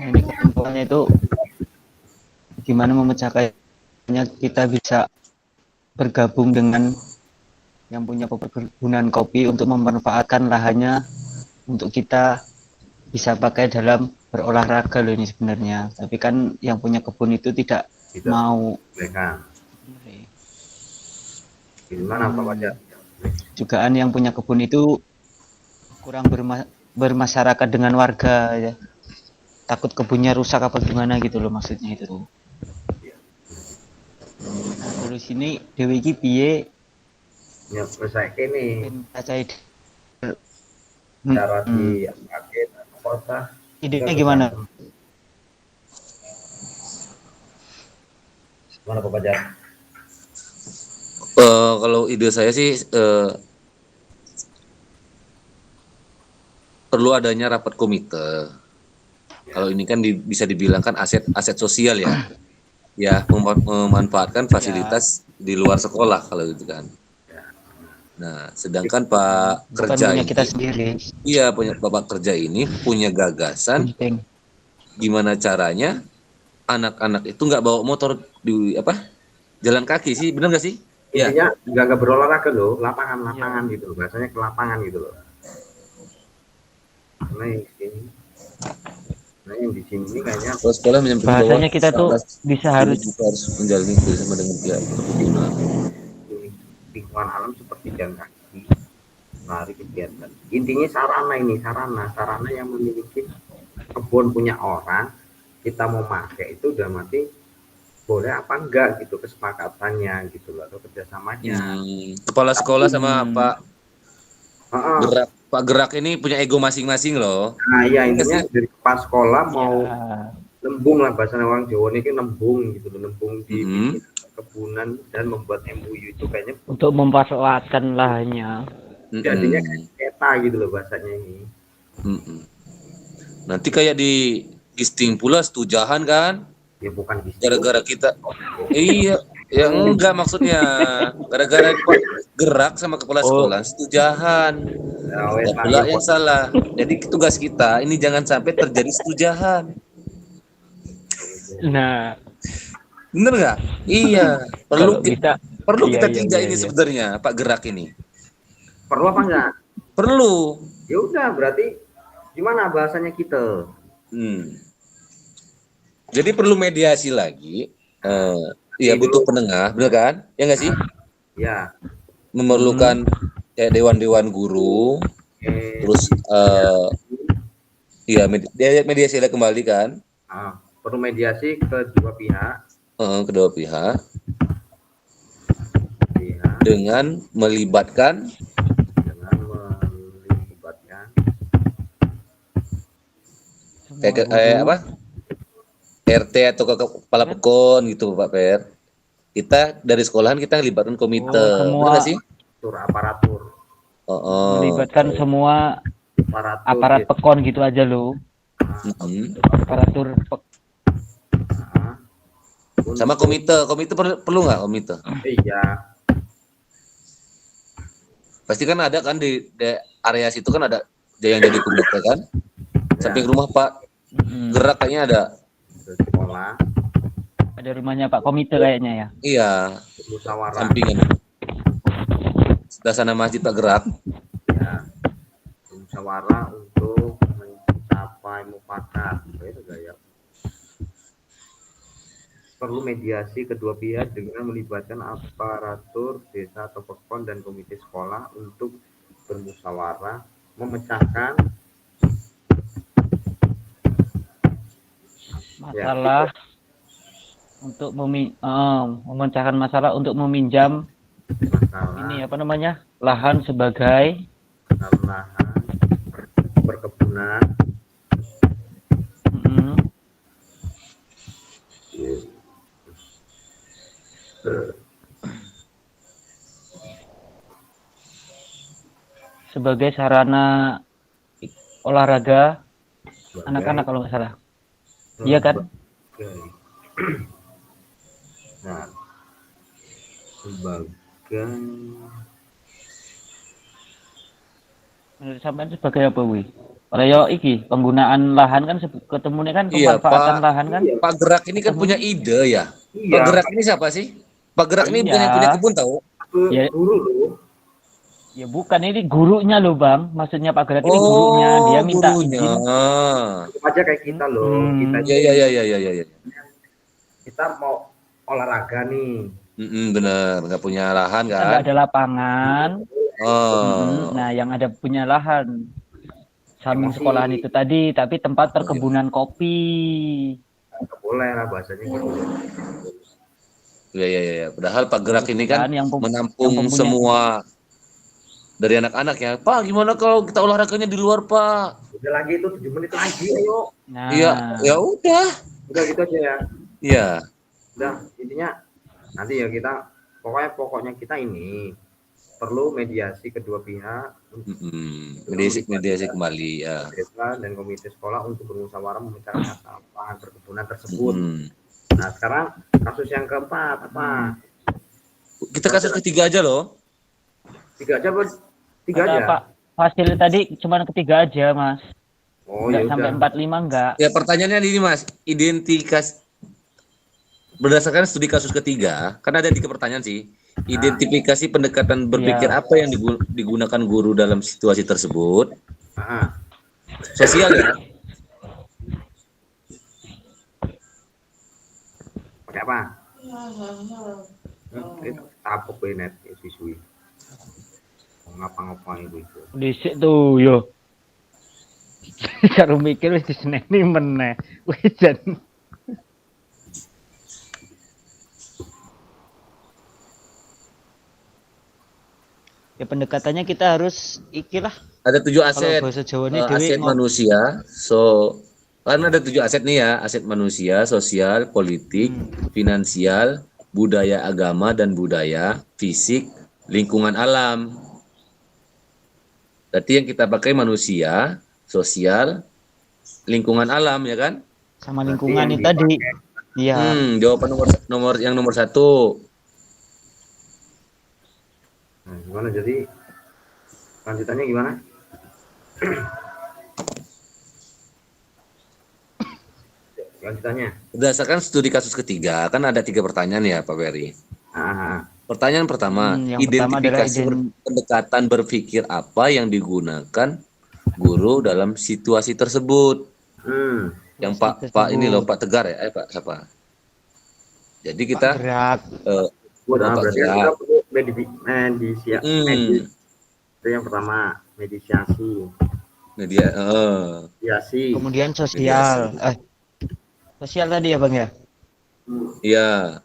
ini ketentuannya itu gimana memecahkannya kita bisa bergabung dengan yang punya perkebunan kopi untuk memanfaatkan lahannya untuk kita bisa pakai dalam berolahraga loh ini sebenarnya. Tapi kan yang punya kebun itu tidak mau. Mereka. Gimana Pak Wajah? Jugaan yang punya kebun itu kurang bermasyarakat dengan warga ya. Takut kebunnya rusak apa gimana gitu loh maksudnya itu. Nah, terus ini Dewi iki piye? Ya saya ini. Saya cara di paket kota. Idenya gimana? Gimana Pak Wajah? Kalau ide saya sih perlu adanya rapat komite. Kalau ini kan bisa dibilang kan aset sosial ya, ya memanfaatkan fasilitas di luar sekolah kalau gitu kan. Nah, sedangkan Pak Kerja ini, kita sendiri. Iya punya Bapak Kerja ini punya gagasan gimana caranya anak-anak itu nggak bawa motor di jalan kaki sih, benar nggak sih? Intinya nggak berolahraga loh, lapangan gitu loh, biasanya ke lapangan gitu loh. Nah yang di sini kayaknya kalau sekolah menyampaikan bahasanya kita tuh bisa harus menjalani bersama dengan pihak perkebunan. Lingkungan alam seperti jalan kaki, lari kegiatan. Intinya sarana yang memiliki kebun punya orang, kita mau pakai itu udah mati boleh apa enggak gitu kesepakatannya gitu loh atau kerjasamanya. Kepala sekolah sama Pak Gerak ini punya ego masing-masing loh. Nah iya intinya dari kepala sekolah mau nembung lah bahasa orang Jawa ini nembung gitu loh, nembung di kebunan dan membuat MUU itu kayaknya untuk mempersoalkan lahannya. Jadinya kayak gitu loh bahasanya ini. Nanti kayak di Gisting pula setujahan kan? Ya bukan gara-gara kita. Iya, ya enggak maksudnya. Gara-gara Pak Gerak sama kepala sekolah setujahan. Kita pula yang salah. Jadi tugas kita ini jangan sampai terjadi setujahan. Nah, bener nggak? Iya. Perlu kita tiga ini iya. sebenarnya Pak Gerak ini. Perlu apa enggak? Perlu. Ya udah berarti gimana bahasanya kita? Jadi perlu mediasi lagi. Ya butuh penengah, benar kan? Ya nggak sih? Ya. Memerlukan kayak dewan-dewan guru, terus ya mediasi lah kembali kan? Perlu mediasi kedua pihak. Kedua pihak. dengan melibatkan apa RT atau kepala pekon gitu Pak Per. Kita dari sekolahan kita libatkan komite, semua benar sih? Aparatur. Melibatkan semua aparat gitu. pekon gitu aja lo. Aparatur sama komite perlu nggak komite? Iya. Pasti kan ada kan di area situ kan ada yang jadi komite kan? Samping rumah Pak Gerak kayaknya ada. Sekolah. Ada rumahnya Pak Komite kayaknya ya. Iya. Musyawarah. Sampingan. Sebelah sana Masjid Pak Gerak. Ya. Musyawarah untuk mencapai mufakat. Itu gaya. Perlu mediasi kedua pihak dengan melibatkan aparatur desa atau pekon dan komite sekolah untuk bermusyawarah memecahkan masalah untuk memecahkan masalah untuk meminjam ini apa namanya lahan sebagai lahan perkebunan. Sebagai sarana olahraga anak-anak kalau nggak salah. Iya kan? Nah, sebagai menurut sampean sebagai apa wi? Kayak iki penggunaan lahan kan ketemunya kan Iya, pemanfaatan lahan kan? Pak Gerak ini kan punya ide ya. Pak Gerak ini siapa sih? Pak Gerak ini bukan yang punya kebun tahu? Ya, guru loh. Ya bukan, ini gurunya loh Bang. Maksudnya Pak Gerak ini gurunya, dia minta izin. Aja kayak kita loh. Kita ya. Kita mau olahraga nih. Bener, nggak punya lahan kan? Nggak ada lapangan. Nah, yang ada punya lahan samping sekolahan itu tadi, tapi tempat perkebunan kopi. Nggak boleh lah bahasanya gitu. Iya. Padahal Pak Gerak ini kan menampung semua dari anak-anak ya. Pak, gimana kalau kita olahraganya di luar, Pak? Udah lagi itu 7 menit lagi, ayo. Nah. Iya, ya udah. Udah gitu aja ya. Iya. Udah, intinya nanti ya kita pokoknya kita ini perlu mediasi kedua pihak. Mediasi kembali ya. Desa dan komite sekolah untuk bermusyawarah memecahkan lahan perkebunan tersebut. Nah, sekarang kasus yang keempat apa? Kita kasus ketiga aja loh. Tiga aja, Bos. Tiga aja. Pak, hasil tadi cuma ketiga aja, Mas. Oh, enggak ya sampai 45 enggak. Ya, pertanyaannya ini, Mas. Berdasarkan studi kasus ketiga, kan ada 3 pertanyaan sih. Identifikasi pendekatan berpikir apa yang digunakan guru dalam situasi tersebut. Sosial ya. Pakai apa? Itu tapuk benet siswi. Ngapa-ngapain itu. Disik tuh yo. Karo mikir wis diseneni meneh. Wis jan. Ya pendekatannya kita harus ikilah. Ada 7 aset. Kalau bahasa Jawa ini aset manusia. Karena ada 7 aset nih ya, aset manusia, sosial, politik, finansial, budaya agama dan budaya, fisik, lingkungan alam. Berarti yang kita pakai manusia, sosial, lingkungan alam ya kan? Sama lingkungan ini tadi. Iya. Jawaban nomor 1. Nah, gimana jadi lanjutannya gimana? Lanjutannya. Berdasarkan studi kasus ketiga, kan ada 3 pertanyaan ya Pak Ferry. Pertanyaan pertama, identifikasi pendekatan berpikir apa yang digunakan guru dalam situasi tersebut. Yang Pak ini loh Pak Tegar ya, Pak siapa? Jadi kita Pak Gerak. Mediasi. Itu yang pertama, mediasi. Mediasi. Kemudian sosial. Sosial tadi ya Bang ya? Iya.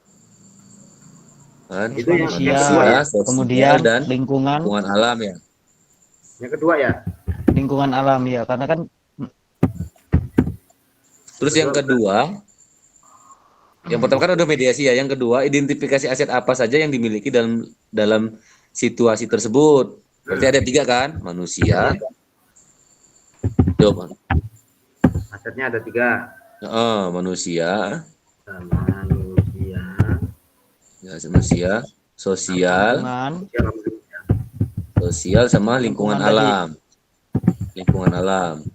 kan? Itu yang Manusia, kedua, sosial, kemudian dan lingkungan alam ya. yang kedua ya. lingkungan alam ya, karena kan Terus yang kedua, yang pertama kan udah mediasi ya. Yang kedua, identifikasi aset apa saja yang dimiliki dalam situasi tersebut. Berarti ada 3 kan? Manusia. Coba. Asetnya ada 3. Manusia, Manusia, ya, manusia, sosial, lingkungan, sama lingkungan tadi. alam. Lingkungan alam.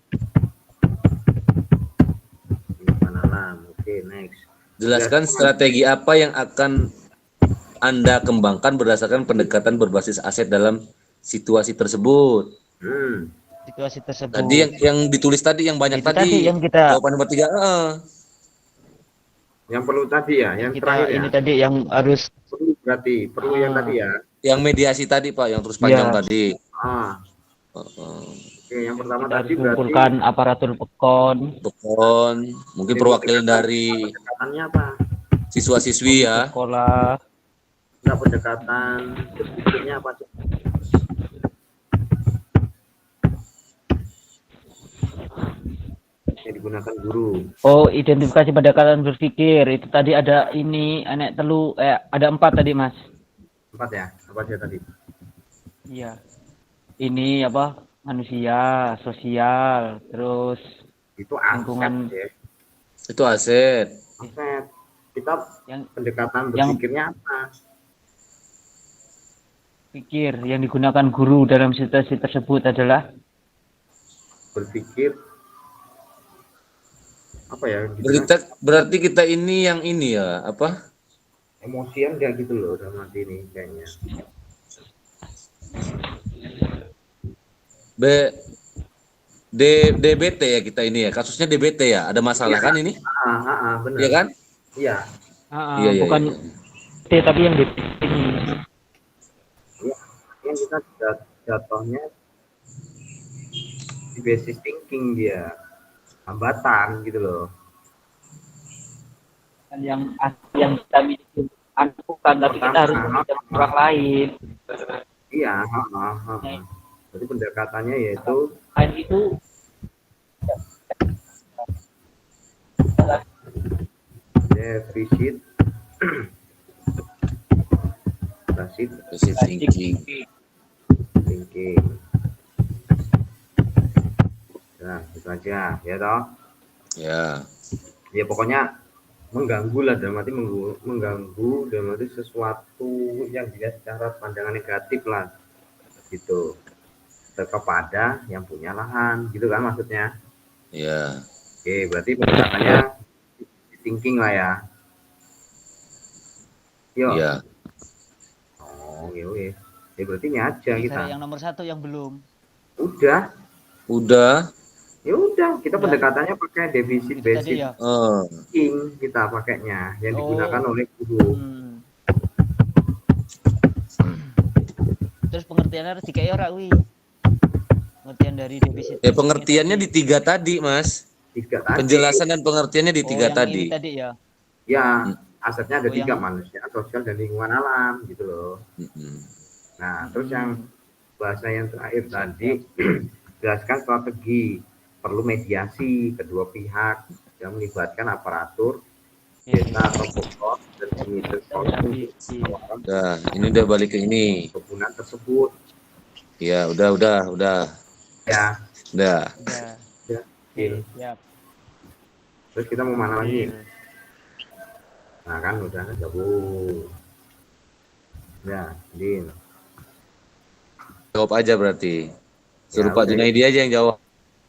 Oke, next. Jelaskan strategi apa yang akan Anda kembangkan berdasarkan pendekatan berbasis aset dalam situasi tersebut. Situasi tersebut. Tadi yang ditulis tadi yang banyak Itu tadi. yang kita Jawaban nomor 3. Yang perlu tadi ya, yang kita terakhir ini ya. tadi yang harus Perlu yang tadi ya. Yang mediasi tadi Pak, yang terus panjang tadi. Oke, yang pertama kita tadi kumpulkan aparatur pekon, mungkin perwakilan dari pendekatannya apa? siswa-siswi ya. Sekolah. Enggak, pendekatan berpikirnya apa sih? Yang digunakan guru. Oh, identifikasi pendekatan berpikir. Itu tadi ada ini, ada 4 tadi, Mas. 4 ya? Apa aja tadi? Iya. Ini apa? Manusia, sosial, terus itu aset, lingkungan. Ya. Itu aset. Aset. Kita yang pendekatan berpikirnya apa? Pikir yang digunakan guru dalam situasi tersebut adalah berpikir apa ya? Berarti kita ini yang ini ya, apa? Emosian kayak gitu loh dalam arti ini kayaknya. DBT ya kita ini ya, kasusnya DBT ya, ada masalah kan ini? Benar. Iya kan? Iya. Bukan T tapi yang DBT ini. Ya, yang kita jatuhnya di basis thinking dia, hambatan gitu loh. Yang kita miliki bukan, tapi kita harus meminjam orang lain. Iya. Jadi pendekatannya yaitu itu defisit thinking. Nah, itu aja ya toh. Ya. Ya pokoknya mengganggu lah, dalam arti mengganggu dalam arti sesuatu yang dilihat secara pandangan negatif lah gitu kepada yang punya lahan gitu kan maksudnya. Iya. Oke, berarti pendekatannya thinking lah ya. Yo. Iya. Oh, oke. Ya berarti ini aja kita. Yang nomor 1 yang belum. Udah. Ya udah, kita pendekatannya pakai defisit basic ya? thinking kita pakainya yang digunakan oleh guru. Terus pengertiannya harus dikai ora kuwi. Pengertian dari defisit. Pengertiannya di 3 tadi, Mas. 3 tadi. Penjelasan dan pengertiannya di 3 tadi. Ini tadi ya. Ya, asetnya ada 3, manusia, sosial dan lingkungan alam gitu loh. Nah, terus yang bahasa yang terakhir tadi jelaskan strategi, perlu mediasi kedua pihak yang melibatkan aparatur desa atau pokok dan penyidik. Nah, ini udah balik ke ini. Kebunan tersebut. Ya, udah. Ya. Udah. Siap. Terus kita mau mana lagi? Nah kan udah gabung. Ya, Din. Jawab aja berarti. Suruh Ya, Pak Junaidi aja yang jawab.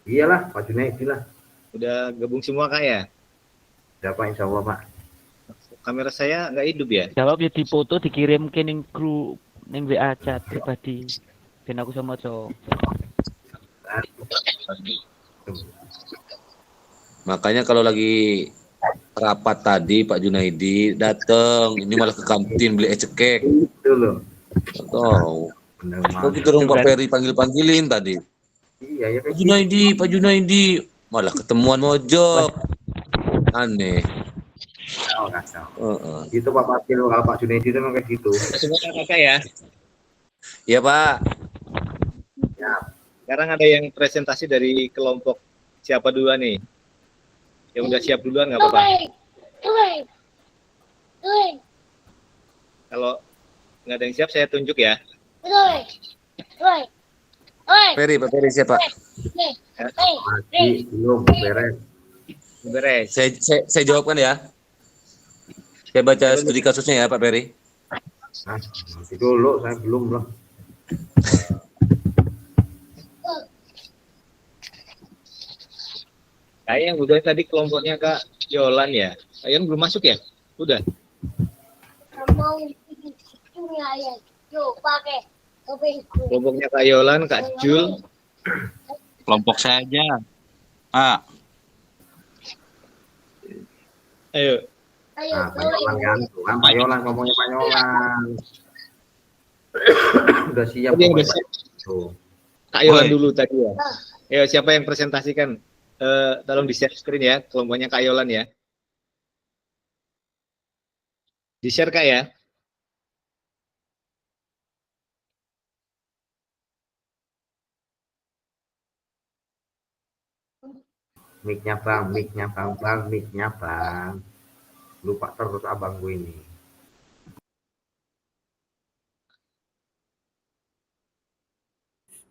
Iyalah, Pak Junaidi lah. Udah gabung semua Kak ya? Udah Pak, insya Allah Pak. Kamera saya nggak hidup ya? Jawab ya, dipoto dikirim ke ning grup ning WA chat pribadi. Ben aku sama cowok. Makanya kalau lagi rapat tadi Pak Junaidi datang, ini malah ke kantin beli cekek. Itu loh. Tahu. Kok kita dong Pak Ferry panggilin tadi. Iya ya. Pak Junaidi, malah ketemuan mojok. Aneh. Kacau. Heeh. Gitu Pak Fadil, kalau Pak Junaidi itu memang kayak gitu. Semua kakak ya. Iya Pak. Ya, Sekarang ada yang presentasi dari kelompok siapa duluan nih? Yang udah siap duluan nggak apa-apa. Kalau nggak ada yang siap, saya tunjuk ya. Ferry, Pak Ferry siapa? Masih belum beres. Beres. Saya jawabkan ya. Saya baca studi kasusnya ya Pak Ferry. Nah, nanti dulu, saya belum lah. Kayak yang udah tadi kelompoknya Kak Yolan ya. Kalian belum masuk ya? Udah. Kelompoknya Kak Yolan, Kak Jul. Kelompok saya aja. Pak. Ayo. Nah, Pak Yolan kan, tuh kan Pak Yolan ngomongnya Pak Yolan. Udah siap. Tadi yang udah siap. Tuh. Kak Yolan dulu tadi ya. Ayo, siapa yang presentasikan? Tolong di share screen ya, kelompoknya Kak Yolan ya. Di share Kak ya. Mic-nya bang, mic-nya bang. Lupa terus abang gue ini.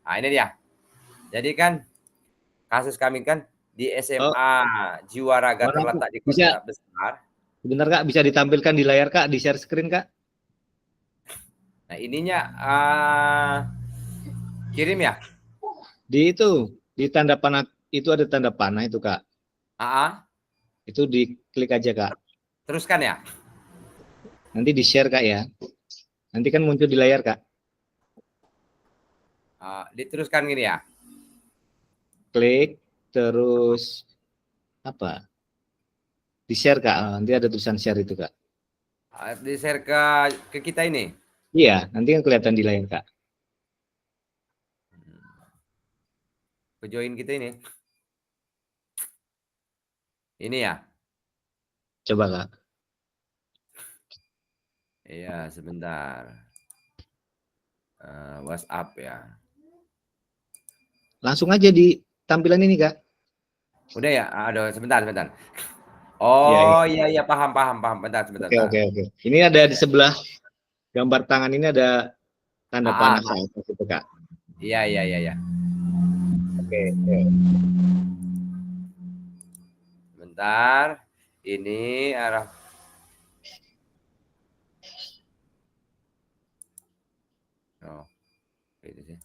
Nah, ini dia. Jadi kan kasus kami kan di SMA Jiwa Raga terletak di kota besar. Sebentar Kak, bisa ditampilkan di layar Kak, di share screen Kak. Nah, ininya kirim ya? Di itu, di tanda panah itu ada tanda panah itu Kak. Itu diklik aja Kak. Teruskan ya? Nanti di share Kak ya. Nanti kan muncul di layar Kak. Diteruskan gini ya? Klik, terus apa? Di share Kak, nanti ada tulisan share itu Kak. Di share ke kita ini? Iya, nanti kan kelihatan di layar Kak. Ke join kita ini? Ini ya? Coba Kak. Iya, sebentar. WhatsApp ya. Langsung aja di tampilan ini Kak. Udah ya? Aduh, sebentar. Oh, iya, paham. Bentar. Oke. Ini ada di sebelah gambar tangan ini ada tanda panah itu Kak. Iya. Oke. Bentar. Ini arah. Oh, itu sih.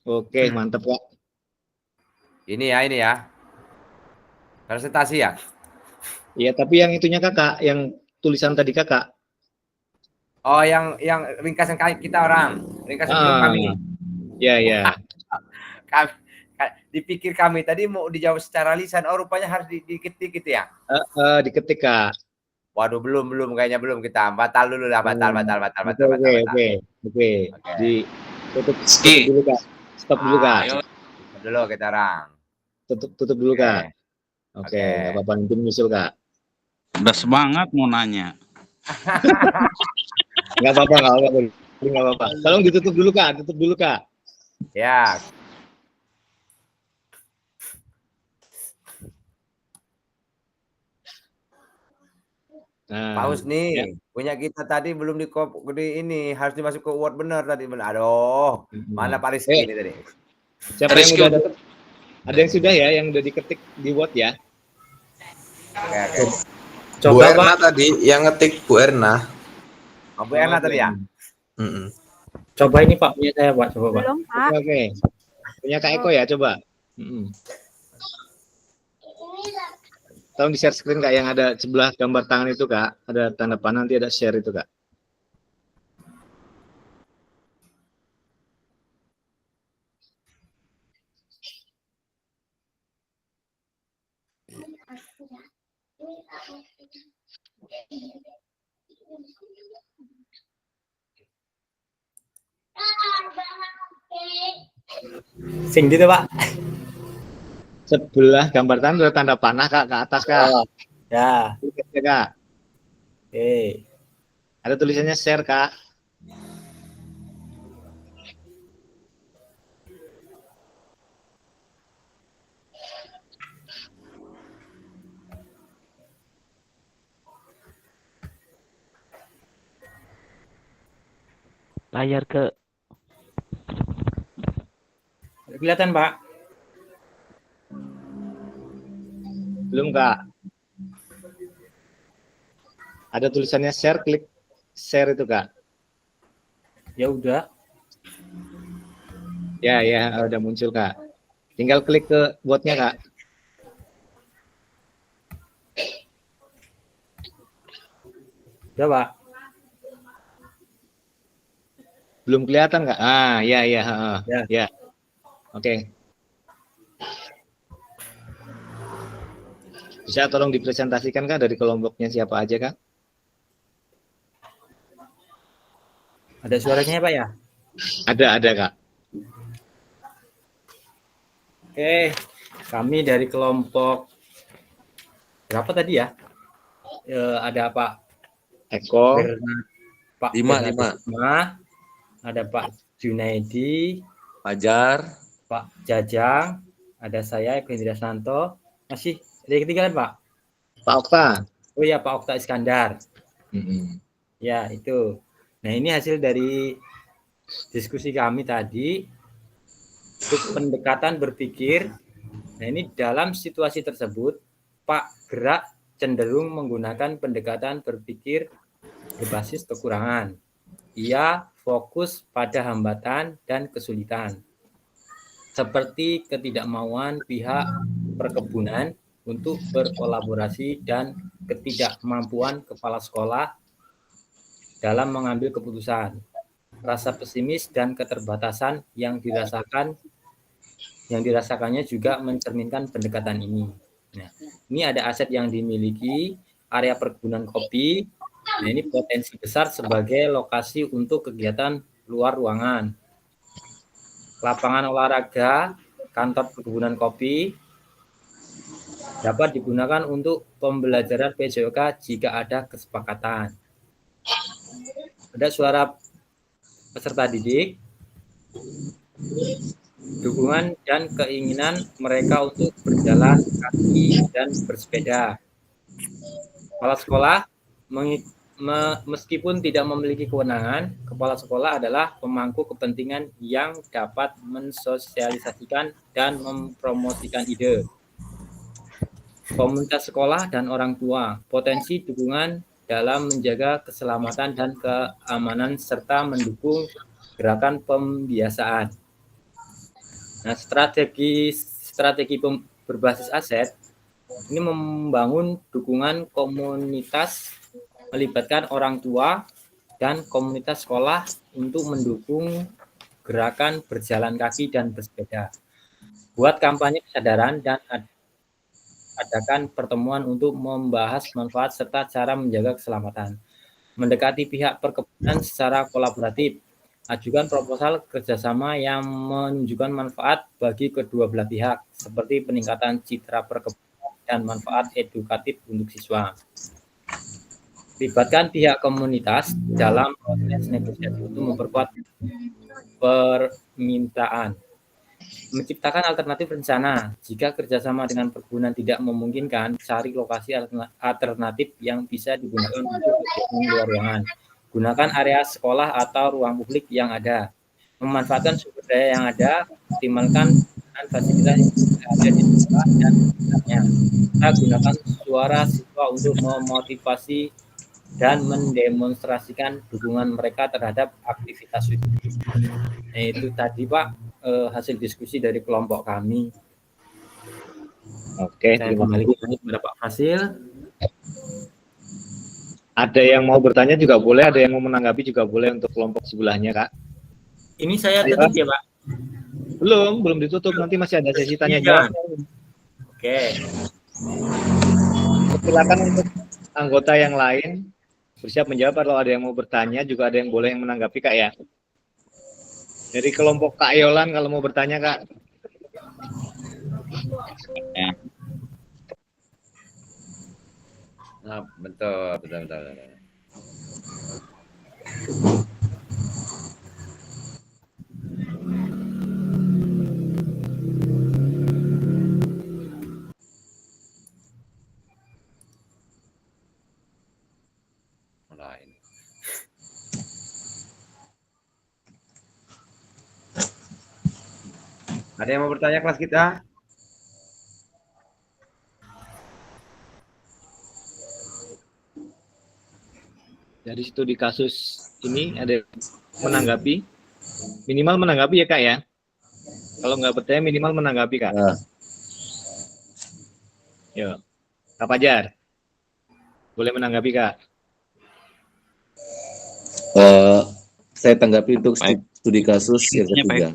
Oke, mantap Kak. Ini ya. Presentasi ya? Iya, tapi yang itunya Kakak, yang tulisan tadi Kakak. Oh, yang ringkasan kita orang. Ringkasan kami. Iya. Kami dipikir kami tadi mau dijawab secara lisan, rupanya harus diketik gitu ya? Diketik Kak. Waduh, belum kayaknya belum kita. Batal dulu lah, batal. Oke. Tutup dulu Kak. Stop dulu Kak. Stop dulu kita orang. Tutup dulu Kak. Oke, nggak apa-apa, nanti nyusul Kak. Udah semangat mau nanya. Nggak apa-apa. Tolong ditutup dulu Kak. Ya. Paus nih, punya kita tadi belum di ini, harus dimasuk ke Word benar tadi. Aduh, mana Pak Rizky ini tadi? Siapa yang udah dapat? Ada yang sudah ya, yang udah diketik di Word ya? Oke. Coba Bu Erna tadi, yang ngetik Bu Erna. Bu Erna tadi ya? Coba ini Pak, punya saya Pak, coba Pak. Belum Pak. Oke. Punya Kak Eko ya, coba. Tolong di share screen Kak, yang ada sebelah gambar tangan itu Kak, ada tanda panah, nanti ada share itu Kak. Sing gitu Pak. Sebelah gambar tangan ada tanda panah Kak, ke atas Kak. Oh, ya. Ya, Kak. Oke. Ada tulisannya share Kak. Layar ke Kelihatan, Pak? Belum Kak. Ada tulisannya share, klik share itu Kak. Ya udah. Ya, udah muncul Kak. Tinggal klik ke botnya Kak. Udah, Pak. Belum kelihatan Kak? Ah, ya. Oke. Bisa tolong dipresentasikan Kak dari kelompoknya siapa aja Kak? Ada suaranya Pak ya? Ada Kak. Oke, kami dari kelompok berapa tadi ya? Ada Pak Eko, Pak 5. ada Pak Junaidi, Fajar, Pak Jajang, ada saya Eko Indra Santo, masih ada yang ketinggalan Pak? Pak Okta. Oh ya, Pak Okta Iskandar. Ya, itu. Nah, ini hasil dari diskusi kami tadi untuk pendekatan berpikir. Nah, ini dalam situasi tersebut Pak Gerak cenderung menggunakan pendekatan berpikir berbasis kekurangan. Ia fokus pada hambatan dan kesulitan, seperti ketidakmauan pihak perkebunan untuk berkolaborasi dan ketidakmampuan kepala sekolah dalam mengambil keputusan. Rasa pesimis dan keterbatasan yang dirasakannya juga mencerminkan pendekatan ini. Nah, ini ada aset yang dimiliki, area perkebunan kopi. Nah, ini potensi besar sebagai lokasi untuk kegiatan luar ruangan. Lapangan olahraga, kantor perkebunan kopi dapat digunakan untuk pembelajaran PJOK jika ada kesepakatan. Ada suara peserta didik, dukungan dan keinginan mereka untuk berjalan kaki dan bersepeda. Kepala sekolah, meskipun tidak memiliki kewenangan, kepala sekolah adalah pemangku kepentingan yang dapat mensosialisasikan dan mempromosikan ide. Komunitas sekolah dan orang tua, potensi dukungan dalam menjaga keselamatan dan keamanan serta mendukung gerakan pembiasaan. Nah, strategi berbasis aset ini membangun dukungan komunitas, melibatkan orang tua dan komunitas sekolah untuk mendukung gerakan berjalan kaki dan bersepeda. Buat kampanye kesadaran dan adakan pertemuan untuk membahas manfaat serta cara menjaga keselamatan. Mendekati pihak perkebunan secara kolaboratif. Ajukan proposal kerjasama yang menunjukkan manfaat bagi kedua belah pihak, seperti peningkatan citra perkebunan dan manfaat edukatif untuk siswa. Libatkan pihak komunitas dalam proses negosiasi untuk memperkuat permintaan. Menciptakan alternatif rencana. Jika kerjasama dengan perkebunan tidak memungkinkan, cari lokasi alternatif yang bisa digunakan untuk kegiatan luar ruangan. Gunakan area sekolah atau ruang publik yang ada. Memanfaatkan sumber daya yang ada, optimalkan fasilitas yang ada di sekolah dan sekitarnya. Kita gunakan suara siswa untuk memotivasi dan mendemonstrasikan dukungan mereka terhadap aktivitas itu. Nah, itu tadi Pak, hasil diskusi dari kelompok kami. Oke, Saya terima kembali kasih kepada Pak Fasil. Ada yang mau bertanya juga boleh, ada yang mau menanggapi juga boleh untuk kelompok sebelahnya Kak. Ini saya tutup ya Pak? Belum ditutup, nanti masih ada sesi tanya jawab. Oke. Silakan untuk anggota yang lain bersiap menjawab. Kalau ada yang mau bertanya juga ada yang boleh yang menanggapi Kak ya. Dari kelompok Kak Yolan kalau mau bertanya Kak. Ya. Nah, betul, betul, betul, betul. Mulai. Ada yang mau bertanya kelas kita? Dari studi kasus ini ada menanggapi, minimal menanggapi ya Kak ya. Kalau nggak percaya minimal menanggapi Kak. Yuk, Kak Fajar, boleh menanggapi Kak. Saya tanggapi untuk studi kasus yang ketiga.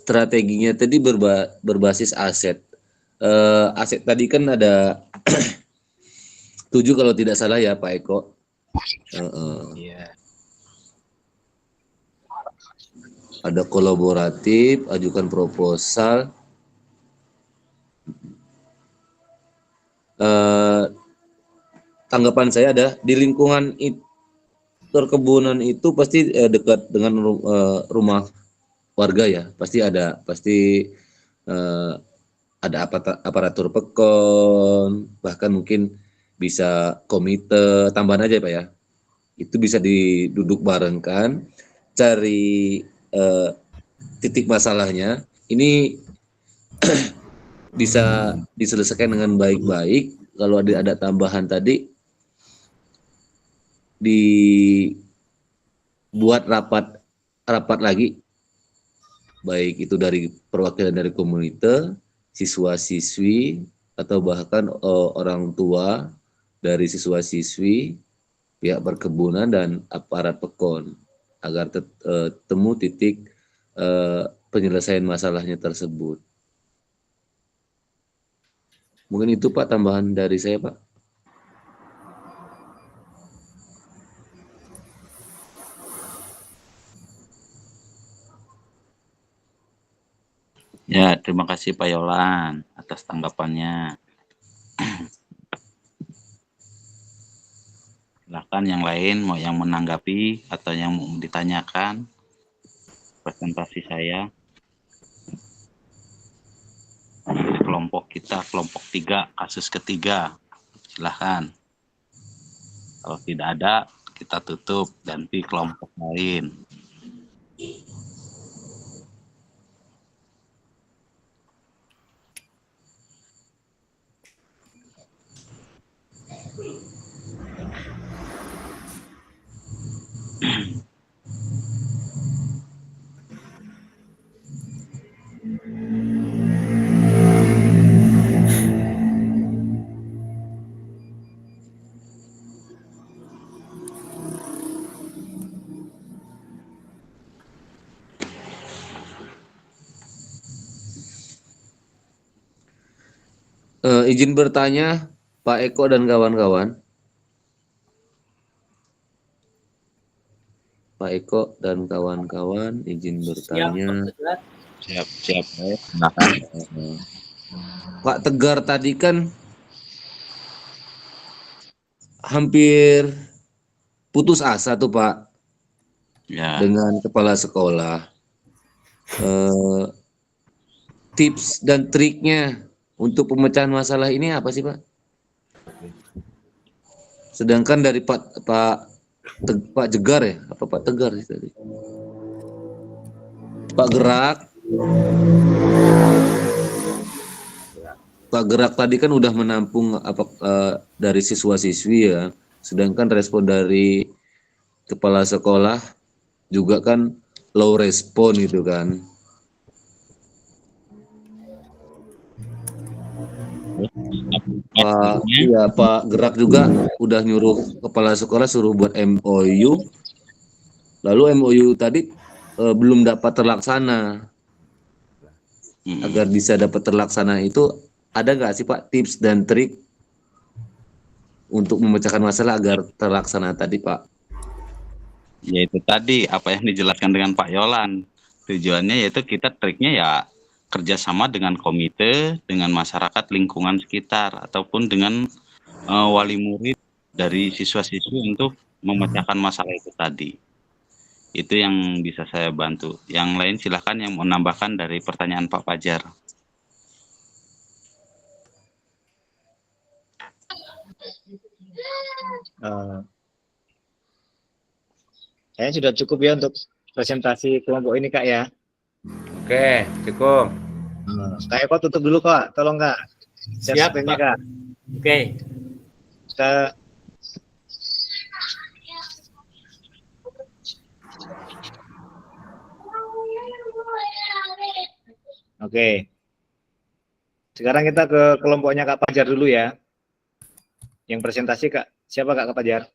Strateginya tadi berbasis aset. Aset tadi kan ada 7 kalau tidak salah ya Pak Eko. Ada kolaboratif, ajukan proposal, tanggapan saya ada di lingkungan perkebunan itu pasti dekat dengan rumah warga ya, pasti ada aparatur pekon, bahkan mungkin bisa komite, tambahan aja Pak ya, itu bisa diduduk barengkan, cari titik masalahnya, ini bisa diselesaikan dengan baik-baik. Kalau ada tambahan tadi, dibuat rapat lagi, baik itu dari perwakilan dari komunitas, siswa-siswi, atau bahkan orang tua dari siswa-siswi, pihak perkebunan, dan aparat pekon, agar temu titik penyelesaian masalahnya tersebut. Mungkin itu Pak tambahan dari saya Pak. Ya, terima kasih Pak Yolan atas tanggapannya. Silakan yang lain mau yang menanggapi atau yang mau ditanyakan presentasi saya. Kelompok kita, kelompok 3, kasus ketiga. Silakan. Kalau tidak ada, kita tutup, ganti kelompok lain. Izin bertanya Pak Eko dan kawan-kawan. Pak Eko dan kawan-kawan, izin bertanya. Siap. Pak Tegar tadi kan hampir putus asa tuh Pak, ya, dengan kepala sekolah. Tips dan triknya untuk pemecahan masalah ini apa sih Pak? Sedangkan dari Pak Jegar ya, apa Pak Tegar sih tadi? Pak Gerak tadi kan udah menampung dari siswa-siswi ya, sedangkan respon dari kepala sekolah juga kan low respon gitu kan. Pak Gerak juga udah nyuruh kepala sekolah suruh buat MOU, lalu MOU tadi belum dapat terlaksana. Agar bisa dapat terlaksana itu ada nggak sih Pak tips dan trik untuk memecahkan masalah agar terlaksana tadi, Pak? Yaitu tadi apa yang dijelaskan dengan Pak Yolan. Tujuannya yaitu kita triknya ya kerjasama dengan komite, dengan masyarakat lingkungan sekitar, ataupun dengan wali murid dari siswa-siswi untuk memecahkan masalah itu tadi. Itu yang bisa saya bantu. Yang lain silahkan yang mau menambahkan dari pertanyaan Pak Fajar. Kayaknya sudah cukup ya untuk presentasi kelompok ini Kak ya. Oke, cukup. Kak Eko tutup dulu Kak, tolong Kak. Siap, screen-nya, Pak. Kak. Oke. Kita Oke. Sekarang kita ke kelompoknya Kak Fajar dulu ya. Yang presentasi Kak, siapa Kak Fajar?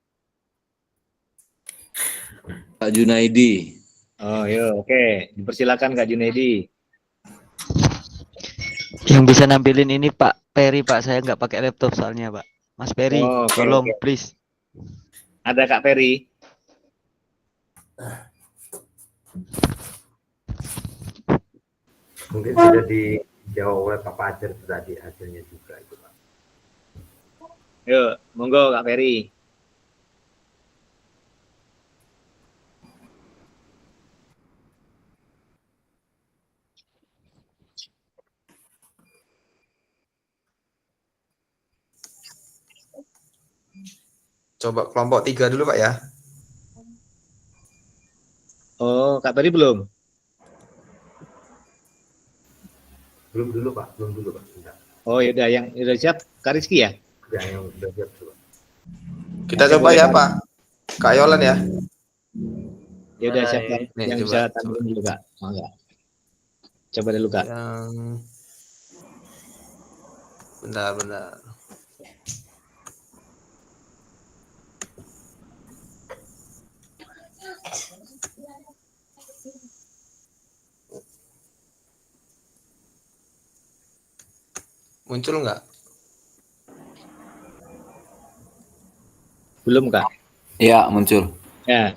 Pak Junaidi. Oh, iya, oke. Dipersilakan Kak Junaidi. Yang bisa nampilin ini Pak Peri, Pak. Saya nggak pakai laptop soalnya, Pak. Mas Peri, Oh, oke, tolong, oke. please. Ada Kak Peri. Mungkin sudah dijawab oleh Pak Fajar itu tadi hasilnya juga itu, Pak. Yuk, monggo Kak Peri. Coba kelompok 3 dulu Pak ya. Oh, Kak Peri belum? Belum dulu Pak, belum dulu Pak. Bentar. Oh, yaudah, yang udah siap Kak Rizky ya? Ya, yang udah siap dulu. Kita coba ya Pak. Kak Yolan ya. Ya udah siap Kak. Nih, Yang coba, bisa tampilin dulu Kak. Mangga. Coba dulu Kak. Yang benar-benar. Muncul nggak? Belum Kak? Ya, muncul. Ya.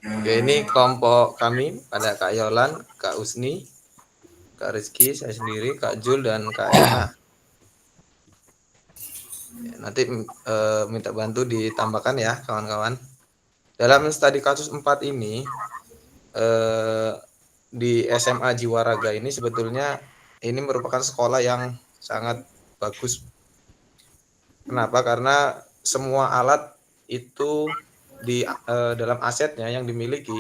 Oke, ini kelompok kami pada Kak Yolan, Kak Usni, Kak Rizky, saya sendiri, Kak Jul, dan Kak Ena. Ya, nanti minta bantu ditambahkan ya kawan-kawan. Dalam studi kasus 4 ini, di SMA Jiwaraga ini sebetulnya ini merupakan sekolah yang sangat bagus. Kenapa? Karena semua alat itu di dalam asetnya yang dimiliki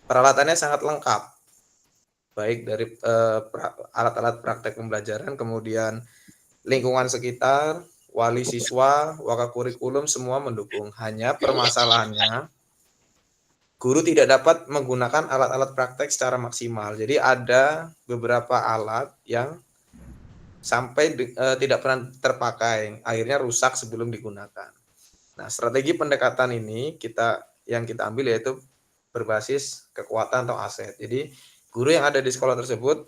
peralatannya sangat lengkap, baik dari alat-alat praktek pembelajaran, kemudian lingkungan sekitar, wali siswa, wakakurikulum semua mendukung. Hanya permasalahannya guru tidak dapat menggunakan alat-alat praktek secara maksimal. Jadi ada beberapa alat yang sampai tidak pernah terpakai, akhirnya rusak sebelum digunakan. Nah, strategi pendekatan ini yang kita ambil yaitu berbasis kekuatan atau aset. Jadi, guru yang ada di sekolah tersebut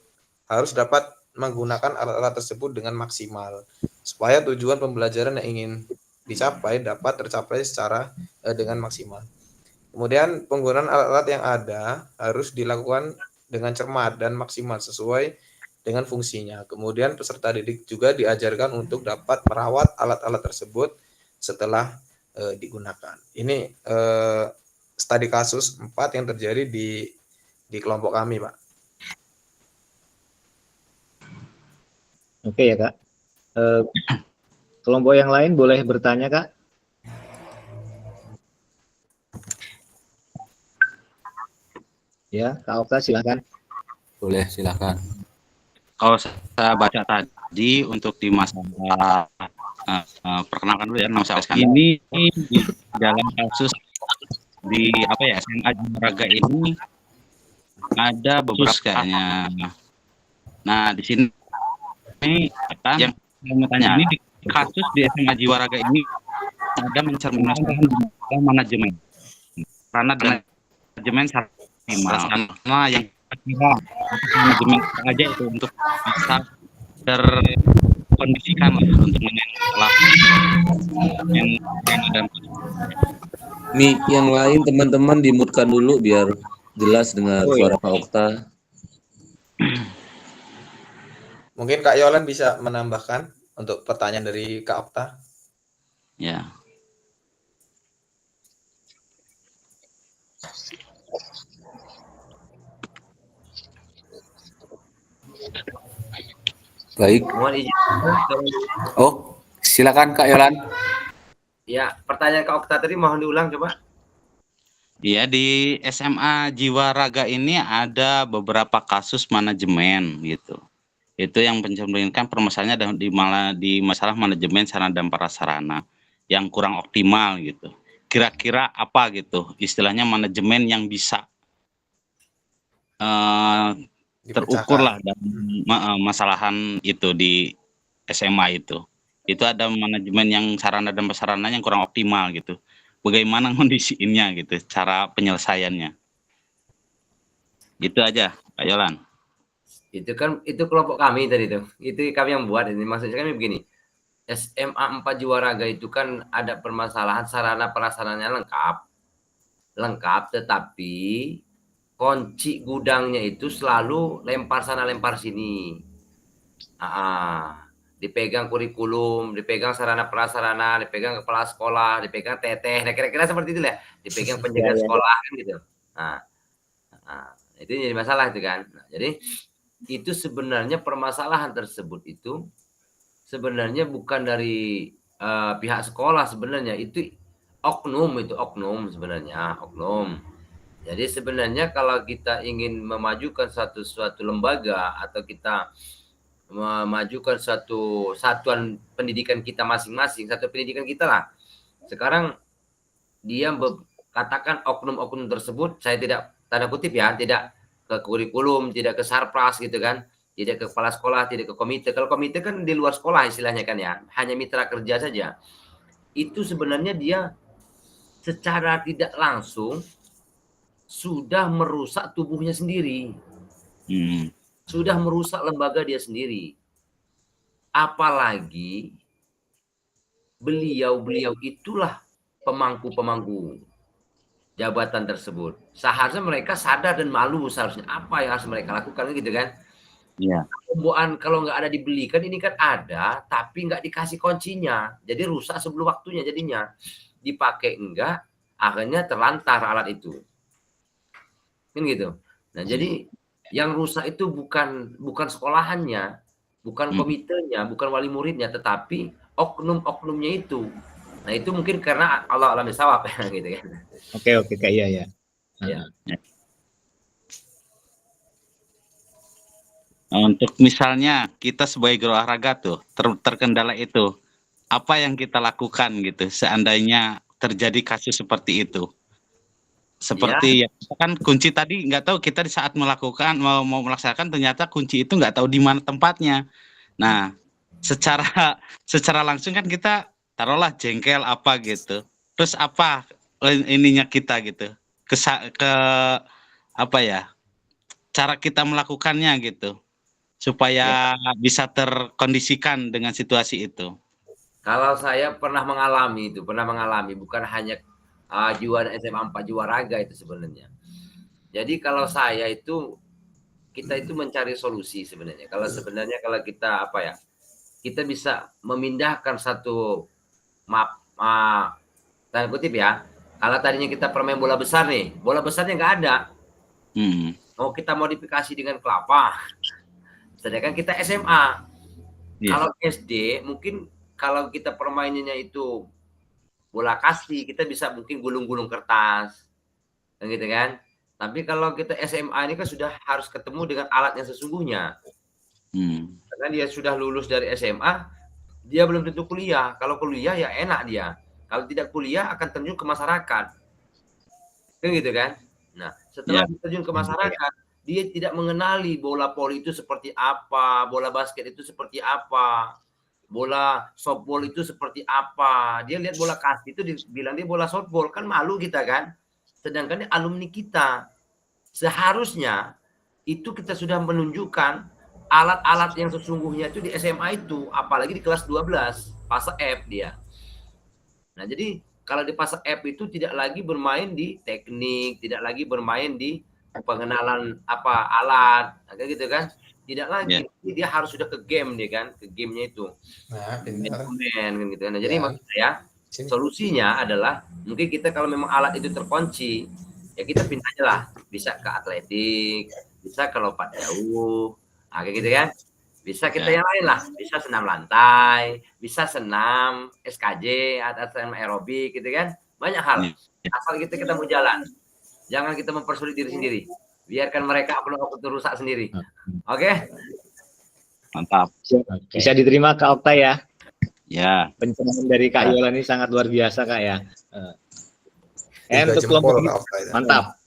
harus dapat menggunakan alat-alat tersebut dengan maksimal supaya tujuan pembelajaran yang ingin dicapai dapat tercapai secara dengan maksimal. Kemudian penggunaan alat-alat yang ada harus dilakukan dengan cermat dan maksimal sesuai dengan fungsinya. Kemudian peserta didik juga diajarkan untuk dapat merawat alat-alat tersebut setelah digunakan. Ini studi kasus 4 yang terjadi di kelompok kami, Pak. Oke ya Kak. Kelompok yang lain boleh bertanya Kak? Ya, Kak Oka silakan. Boleh, silakan. Kalau saya baca tadi untuk di masalah perkenalkan dulu ya, nama saya Oscar. Ini di dalam kasus di apa ya SMA Jiwaraga ini ada beberapa kayaknya. Nah di sini yang saya mau tanya, ini di kasus di SMA Jiwaraga ini ada mencerminkan manajemen karena manajemen sama yang kira manajemen aja itu untuk bisa terkondisikan lah untuk menyelah dan Mic yang lain teman-teman dimutkan dulu biar jelas dengar Oh, suara iya. Pak Okta. Mungkin Kak Yolan bisa menambahkan untuk pertanyaan dari Kak Okta. ya. Baik. Mohon izin. Oh, silakan Kak Yolan. Ya, pertanyaan Kak Okta tadi mohon diulang coba. Iya, di SMA Jiwa Raga ini ada beberapa kasus manajemen gitu. Itu yang mencerminkan permasalahannya di masalah manajemen sarana dan prasarana yang kurang optimal gitu. Kira-kira apa gitu istilahnya manajemen yang bisa terukur lah dalam masalahan itu di SMA itu. Itu ada manajemen yang sarana dan prasarana yang kurang optimal gitu. Bagaimana kondisinya gitu, cara penyelesaiannya. Itu aja, Pak Yolan. Itu kelompok kami tadi itu. Itu kami yang buat ini. Maksudnya kami begini. SMA 4 Jiwa Raga itu kan ada permasalahan sarana prasarananya lengkap, tetapi kunci gudangnya itu selalu lempar sana lempar sini. Dipegang kurikulum, dipegang sarana prasarana, dipegang kepala sekolah, dipegang teteh, nah kira-kira seperti itu lah, dipegang penjaga sekolah kan gitu. Nah, itu jadi masalah itu kan. Nah, jadi itu sebenarnya permasalahan tersebut itu sebenarnya bukan dari pihak sekolah sebenarnya, itu oknum sebenarnya, oknum. Jadi sebenarnya kalau kita ingin memajukan suatu lembaga atau kita memajukan suatu satuan pendidikan kita masing-masing, satu pendidikan kita lah. Sekarang dia katakan oknum-oknum tersebut, saya tidak tanda kutip ya, tidak ke kurikulum, tidak ke sarpras gitu kan, tidak ke kepala sekolah, tidak ke komite. Kalau komite kan di luar sekolah istilahnya kan ya, hanya mitra kerja saja. Itu sebenarnya dia secara tidak langsung sudah merusak tubuhnya sendiri. Sudah merusak lembaga dia sendiri. Apalagi beliau itulah pemangku jabatan tersebut. Seharusnya mereka sadar dan malu seharusnya apa yang harus mereka lakukan gitu kan. Iya. Pembuaan kalau nggak ada dibelikan ini kan ada, tapi nggak dikasih kuncinya. Jadi rusak sebelum waktunya jadinya. Dipakai enggak, akhirnya terlantar alat itu. Kan gitu. Nah, jadi yang rusak itu bukan sekolahannya, bukan komitenya, bukan wali muridnya, tetapi oknum-oknumnya itu. Nah, itu mungkin karena Allah alam bisawab gitu kan. Oke, Kak, iya. Ya. Untuk misalnya kita sebagai guru olahraga tuh terkendala itu, apa yang kita lakukan gitu seandainya terjadi kasus seperti itu? Seperti ya, kan kunci tadi nggak tahu kita di saat melakukan mau melaksanakan ternyata kunci itu nggak tahu di mana tempatnya. Nah, secara langsung kan kita taruhlah jengkel apa gitu. Terus apa ininya kita gitu? Ke apa ya? Cara kita melakukannya gitu. Supaya bisa terkondisikan dengan situasi itu. Kalau saya pernah mengalami, bukan hanya juara SMA 4 Jiwa Raga itu sebenarnya. Jadi kalau saya itu, kita itu mencari solusi sebenarnya. Kalau kita kita bisa memindahkan satu tanda kutip ya. Kalau tadinya kita permain bola besar nih, bola besarnya nggak ada. Mau kita modifikasi dengan kelapa. Sedangkan kita SMA. Kalau SD mungkin kalau kita permainannya itu bola kasti, kita bisa mungkin gulung-gulung kertas, gitu kan. Tapi kalau kita SMA ini kan sudah harus ketemu dengan alat yang sesungguhnya. Karena dia sudah lulus dari SMA, dia belum tentu kuliah. Kalau kuliah ya enak dia. Kalau tidak kuliah akan terjun ke masyarakat. Kan gitu kan. Nah, setelah terjun ke masyarakat, dia tidak mengenali bola voli itu seperti apa, bola basket itu seperti apa, bola softball itu seperti apa. Dia lihat bola kasti itu dibilang dia bola softball, kan malu kita kan. Sedangkan dia alumni kita. Seharusnya itu kita sudah menunjukkan alat-alat yang sesungguhnya itu di SMA itu, apalagi di kelas 12, fase F dia. Nah, jadi kalau di fase F itu tidak lagi bermain di teknik, tidak lagi bermain di pengenalan apa alat, kayak gitu kan? Tidak lagi. Dia harus sudah ke game dia kan, ke gamenya itu. Nah, benar. Kan gitu. Nah, jadi maksud saya solusinya adalah mungkin kita kalau memang alat itu terkunci, ya kita pindah aja lah. Bisa ke atletik, bisa ke lompat jauh, nah, kayak gitu kan. Bisa kita yang lain lah, bisa senam lantai, bisa senam SKJ atau senam aerobik gitu kan. Banyak hal. Asal kita mau jalan. Jangan kita mempersulit diri sendiri. Biarkan mereka upload rusak sendiri. Oke? Mantap. Bisa diterima Kak Okta ya. Ya. Pencerahan dari Kak Yola ini sangat luar biasa Kak ya. Untuk kelompok ini mantap.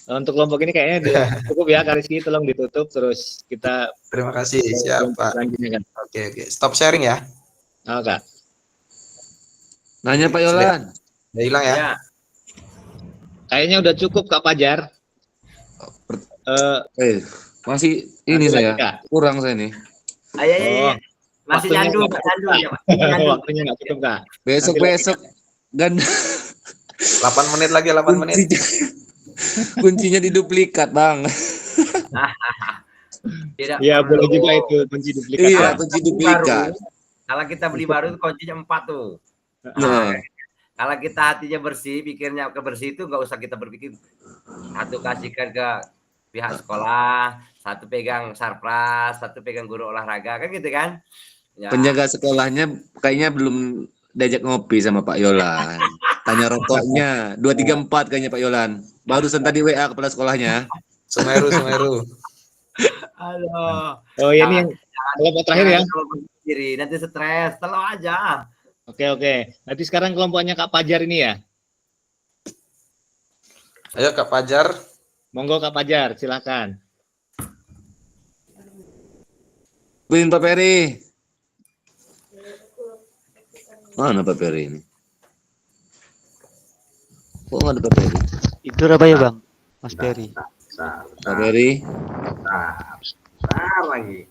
Untuk kelompok ini kayaknya cukup ya Kak Rizky, tolong ditutup terus kita. Terima kasih, siap Pak. Oke, stop sharing ya. Oh, Kak. Nanya Pak Yolan. Udah hilang ya? Kayaknya udah cukup Kak Fajar. Masih ini saya kurang saya nih. Ayo. Masih nyandu ya Pak. Waktunya nggak cukup Kak. Besok dan 8 menit lagi, 8 menit. Kuncinya diduplikat Bang. Ya boleh juga itu kunci duplikat. Iya, kunci duplikat. Kalau kita beli baru itu kuncinya 4 tuh. Kalau kita hatinya bersih, pikirnya kebersih itu nggak usah kita berpikir. Satu kasihkan ke pihak sekolah, satu pegang sarpras, satu pegang guru olahraga, kan gitu kan? Ya. Penjaga sekolahnya kayaknya belum diajak ngopi sama Pak Yolan. Tanya rokoknya 234 kayaknya Pak Yolan. Barusan tadi WA kepala sekolahnya. Semeru. Halo. Oh ya ini yang kelompok terakhir ya. Nanti stres, telo aja. Oke. Nanti sekarang kelompoknya Kak Fajar ini ya. Ayo Kak Fajar. Monggo Kak Fajar, silakan. Bin Pak Peri. Mana Pak Peri ini? Kok nggak ada Pak Peri? Itu apa ya Bang? Mas Peri. Pak Peri. Bentar lagi.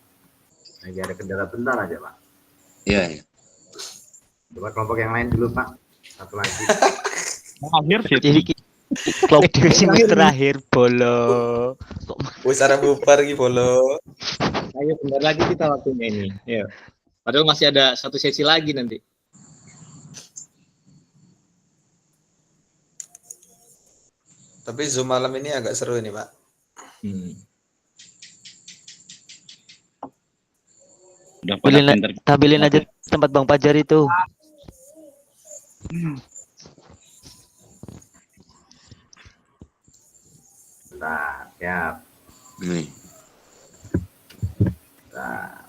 Lagi ada kendala bentar aja Pak. Iya. Coba kelompok yang lain dulu Pak. Satu lagi. Akhir sih. Jadi kelompok terakhir bolo. Wis arep bubar iki bolo. Ayo bentar lagi kita waktunya ini. Ayo. Padahal masih ada satu sesi lagi nanti. Tapi Zoom malam ini agak seru ini Pak. Tampilin aja tempat Bang Fajar itu. Bentar, siap. Nih. Bentar.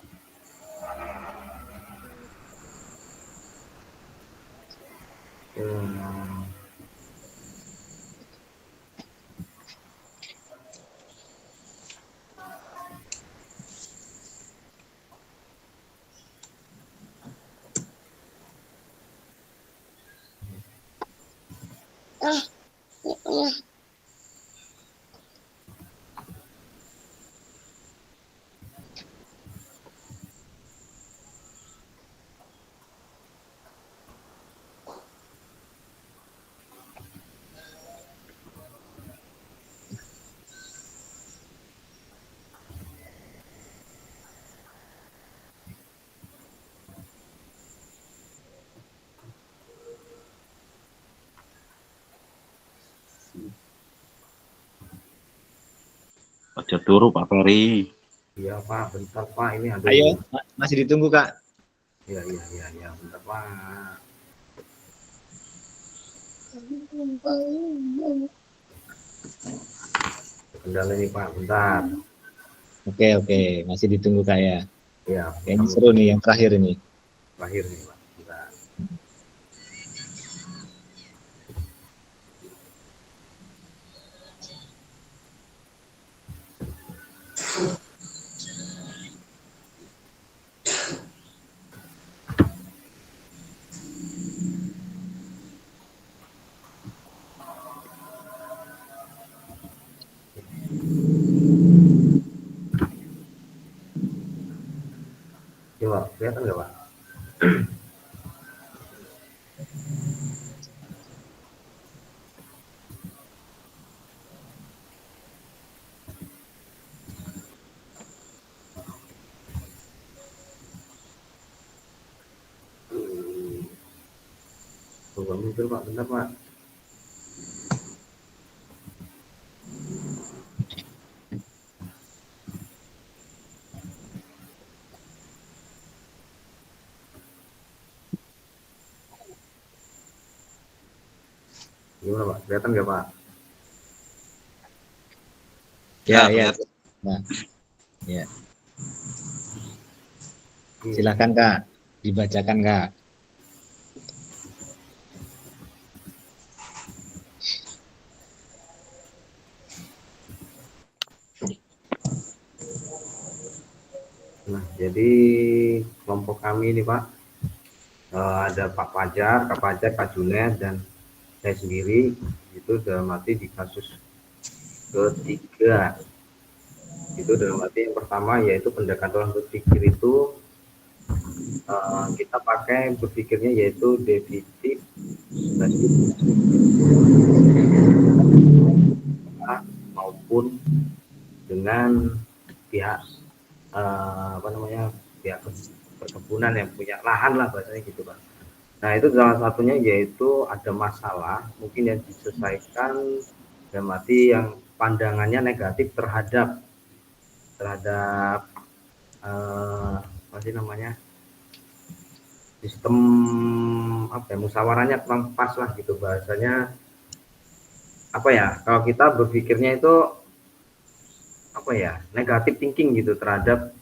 Aja turu Pak Peri. Iya Pak, bentar Pak, ini ada. Ayo, masih ditunggu Kak. Iya, bentar Pak. Kendala ini Pak, bentar. Oke, masih ditunggu Kak ya. Iya. Yang seru nih, yang terakhir ini. Terakhir nih Pak, bentar. Kelihatan nggak Pak? Coba muncul Pak, bentar Pak. Gimana Pak? Kelihatan nggak Pak? Ya, ya. Nah, ya. Silakan Kak, dibacakan Kak. Nah, jadi kelompok kami ini Pak, ada Pak Fajar, Kak Fajar, Kak Junet, dan saya sendiri, itu dalam arti di kasus ketiga. Itu dalam arti yang pertama yaitu pendekatan berpikir itu kita pakai berpikirnya yaitu defisit maupun dengan pihak pihak perkebunan yang punya lahan lah bahasanya gitu Pak. Nah itu salah satunya yaitu ada masalah mungkin yang diselesaikan dalam arti yang pandangannya negatif terhadap sistem musyawarahnya kurang pas lah gitu bahasanya. Kalau kita berpikirnya itu negatif thinking gitu terhadap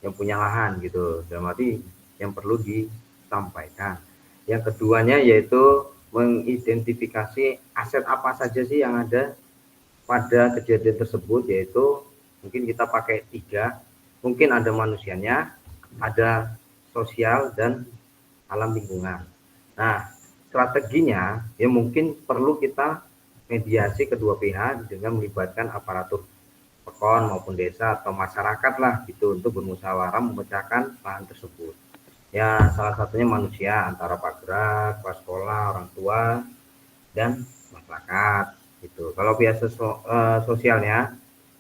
yang punya lahan gitu, dalam arti yang perlu disampaikan. Yang keduanya yaitu mengidentifikasi aset apa saja sih yang ada pada kejadian tersebut, yaitu mungkin kita pakai 3, mungkin ada manusianya, ada sosial, dan alam lingkungan. Nah, strateginya ya mungkin perlu kita mediasi kedua pihak dengan melibatkan aparatur PEKON maupun desa atau masyarakat lah gitu untuk bermusyawarah memecahkan lahan tersebut. Ya salah satunya manusia antara pagerak, kepala sekolah, orang tua, dan masyarakat gitu. Kalau pihak sosialnya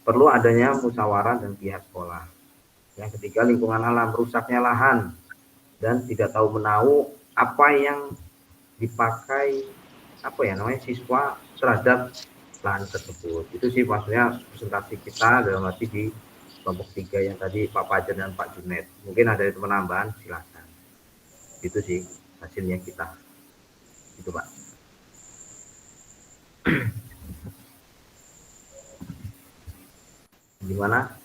perlu adanya musyawarah dan pihak sekolah. Yang ketiga lingkungan alam, rusaknya lahan dan tidak tahu menahu apa yang dipakai siswa terhadap lahan tersebut. Itu sih maksudnya presentasi kita dalam arti di kelompok 3 yang tadi Pak Fajar dan Pak Junet. Mungkin ada itu penambahan, silakan. Itu sih hasilnya kita. Itu Pak. Gimana?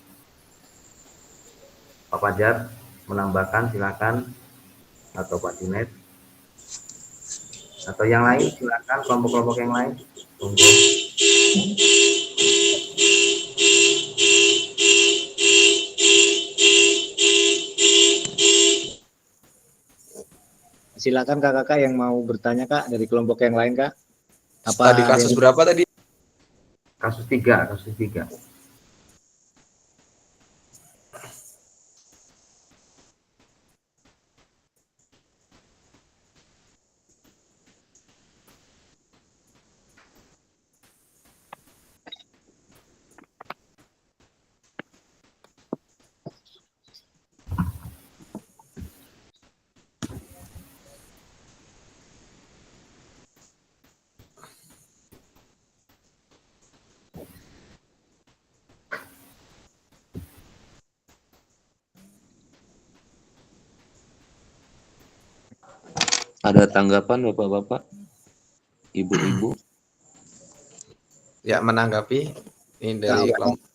Pak Fajar menambahkan, silakan, atau Pak Junet atau yang lain, silakan kelompok-kelompok yang lain. Tunggu. Silakan kakak yang mau bertanya Kak dari kelompok yang lain Kak. Tadi kasus berapa tadi? Kasus 3. Ada tanggapan Bapak-bapak, Ibu-ibu? Ya, menanggapi ini dari kelompok.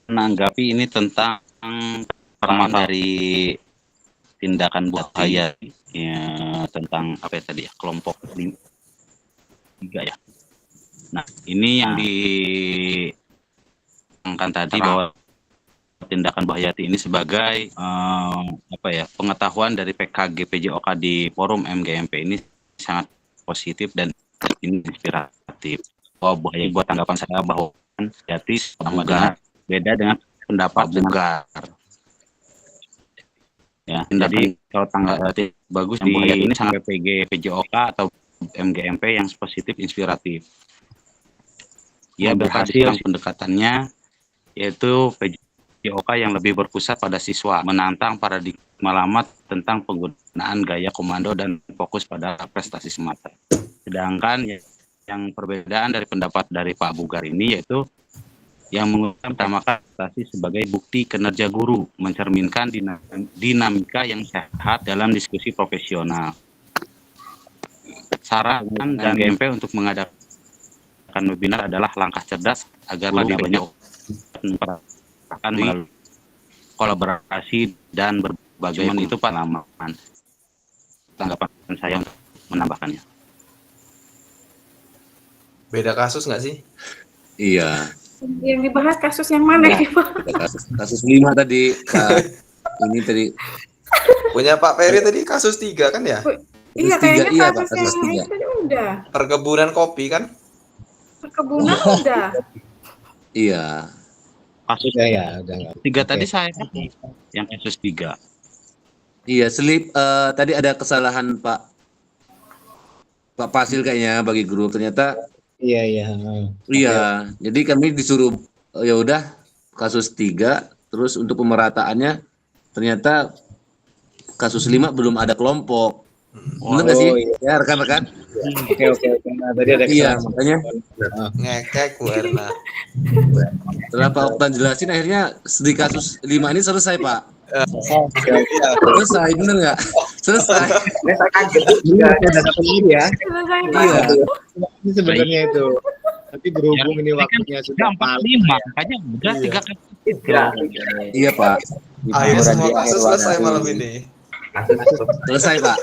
Menanggapi ini tentang permasalahan dari tindakan bahaya ya, tentang apa ya tadi ya, kelompok 3 ya. Nah, ini yang diangkat tadi bahwa tindakan bahayati ini sebagai pengetahuan dari PKG PJOK di forum MGMP ini sangat positif dan ini inspiratif. Bahaya buat tanggapan saya bahwa bahayati sama dengan beda dengan pendapat Bugar. Ya, jadi kalau tanggal bagus di ini sangat PG, PJOK atau MGMP yang positif inspiratif. Ia berhasil pendekatannya yaitu PJOK yang lebih berpusat pada siswa, menantang paradigma lama tentang penggunaan gaya komando dan fokus pada prestasi semata. Sedangkan yang perbedaan dari pendapat dari Pak Bugar ini yaitu yang mengutamakan prestasi sebagai bukti kinerja guru, mencerminkan dinamika yang sehat dalam diskusi profesional. Saran dan GMP untuk mengadakan webinar adalah langkah cerdas agar lebih banyak akan melalui kolaborasi dan berbagai itu pengalaman. Tanggapan saya untuk menambahkannya. Beda kasus nggak sih? Iya. Yang dibahas kasus yang mana ya, Pak? Kasus 5 tadi. Ini tadi. Punya Pak Ferry tadi kasus 3 kan ya? Iya, kayaknya kasus yang itu udah. Perkebunan kopi kan? Perkebunan udah. Iya. Kasusnya ya, udah. 3 tadi saya yang kasus 3. Iya, tadi ada kesalahan Pak Fasil kayaknya bagi guru, ternyata Iya. Iya, jadi kami disuruh ya udah kasus 3, terus untuk pemerataannya ternyata kasus 5 belum ada kelompok. Benar nggak sih? Iya. Ya rekan-rekan. Oke. Nah, tadi ada iya, kesalahan. makanya ngekek warna. setelah Pak Oktan jelasin akhirnya di kasus 5 ini selesai Pak. Selesai, bener nggak? Selesai. Iya, ada ini ya. Iya. Ini sebenarnya itu. Tapi berhubung ini waktunya sudah 45, makanya udah 3 kasus. Iya Pak. Ayo semua kasus selesai malam ini. Selesai Pak.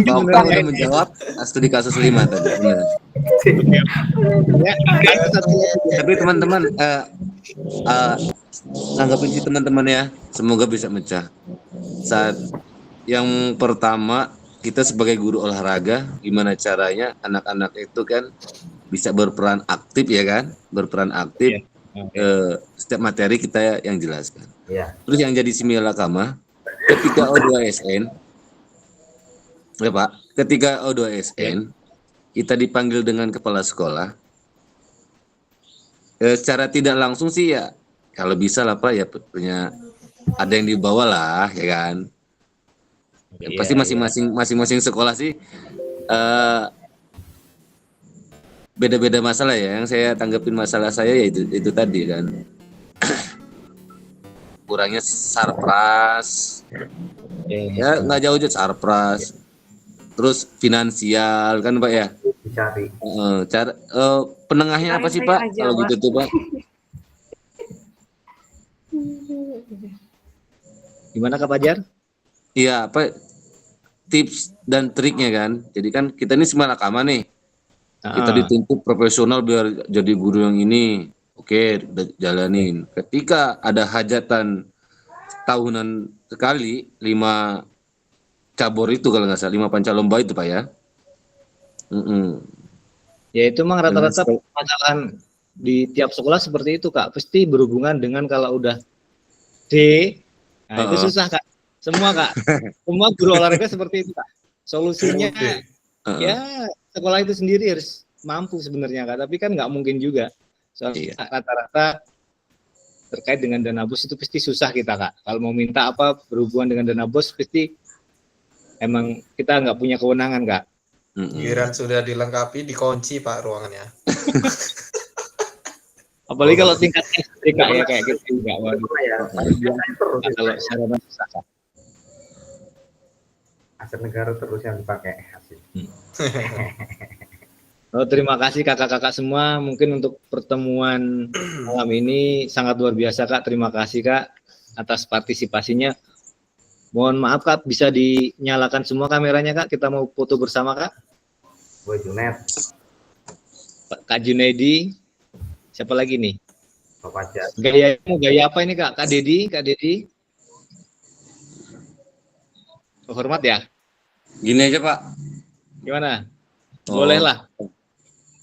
Pak Oktan udah menjawab studi kasus 5 tadi. Bener. Tapi teman-teman tanggapin sih teman-teman ya, semoga bisa mecah. Saat yang pertama, kita sebagai guru olahraga, gimana caranya anak-anak itu kan bisa berperan aktif ya kan, berperan aktif. Setiap materi kita yang jelaskan. Terus yang jadi simulakama, ketika O2SN, ya Pak, ketika O2SN, kita dipanggil dengan kepala sekolah, secara tidak langsung sih ya, kalau bisa lah Pak ya punya ada yang dibawa lah ya kan. Ya, pasti masing-masing sekolah sih beda-beda masalah ya. Yang saya tanggapin masalah saya ya itu tadi kan. Kurangnya sarpras. Ya nggak jauh-jauh sarpras. Terus finansial kan Pak ya. Dicari. Penengahnya apa sih Pak? Kalau gitu tuh Pak. Gimana Kak Fajar? Iya, apa tips dan triknya kan? Jadi kan kita ini semalakama nih. Kita dituntut profesional biar jadi guru yang ini. Oke, jalanin. Ketika ada hajatan tahunan sekali 5 cabur itu kalau nggak salah 5 pancalomba itu Pak ya. Ya itu memang rata-rata permasalahan di tiap sekolah seperti itu Kak. Pasti berhubungan dengan kalau udah D, nah itu susah Kak. Semua Kak, semua guru olahraga seperti itu Kak. Solusinya ya sekolah itu sendiri harus mampu sebenarnya Kak. Tapi kan nggak mungkin juga. Soalnya rata-rata terkait dengan dana bos itu pasti susah kita Kak. Kalau mau minta apa berhubungan dengan dana bos pasti emang kita nggak punya kewenangan Kak. Giliran sudah dilengkapi, dikunci Pak ruangannya. Apalagi kalau tingkat SD Kak ya kayak gitu juga. Waduh. Kalau sarana susah Kak. Aset negara terus yang dipakai hasil. Terima kasih kakak-kakak semua. Mungkin untuk pertemuan malam ini sangat luar biasa Kak. Terima kasih Kak atas partisipasinya. Mohon maaf Kak, bisa dinyalakan semua kameranya Kak. Kita mau foto bersama Kak. Bu Junet. Kak Junaidi. Siapa lagi nih? Pak Fajar. Gaya apa ini Kak? Kak Dedi. Hormat ya. Gini aja Pak. Gimana? Boleh lah.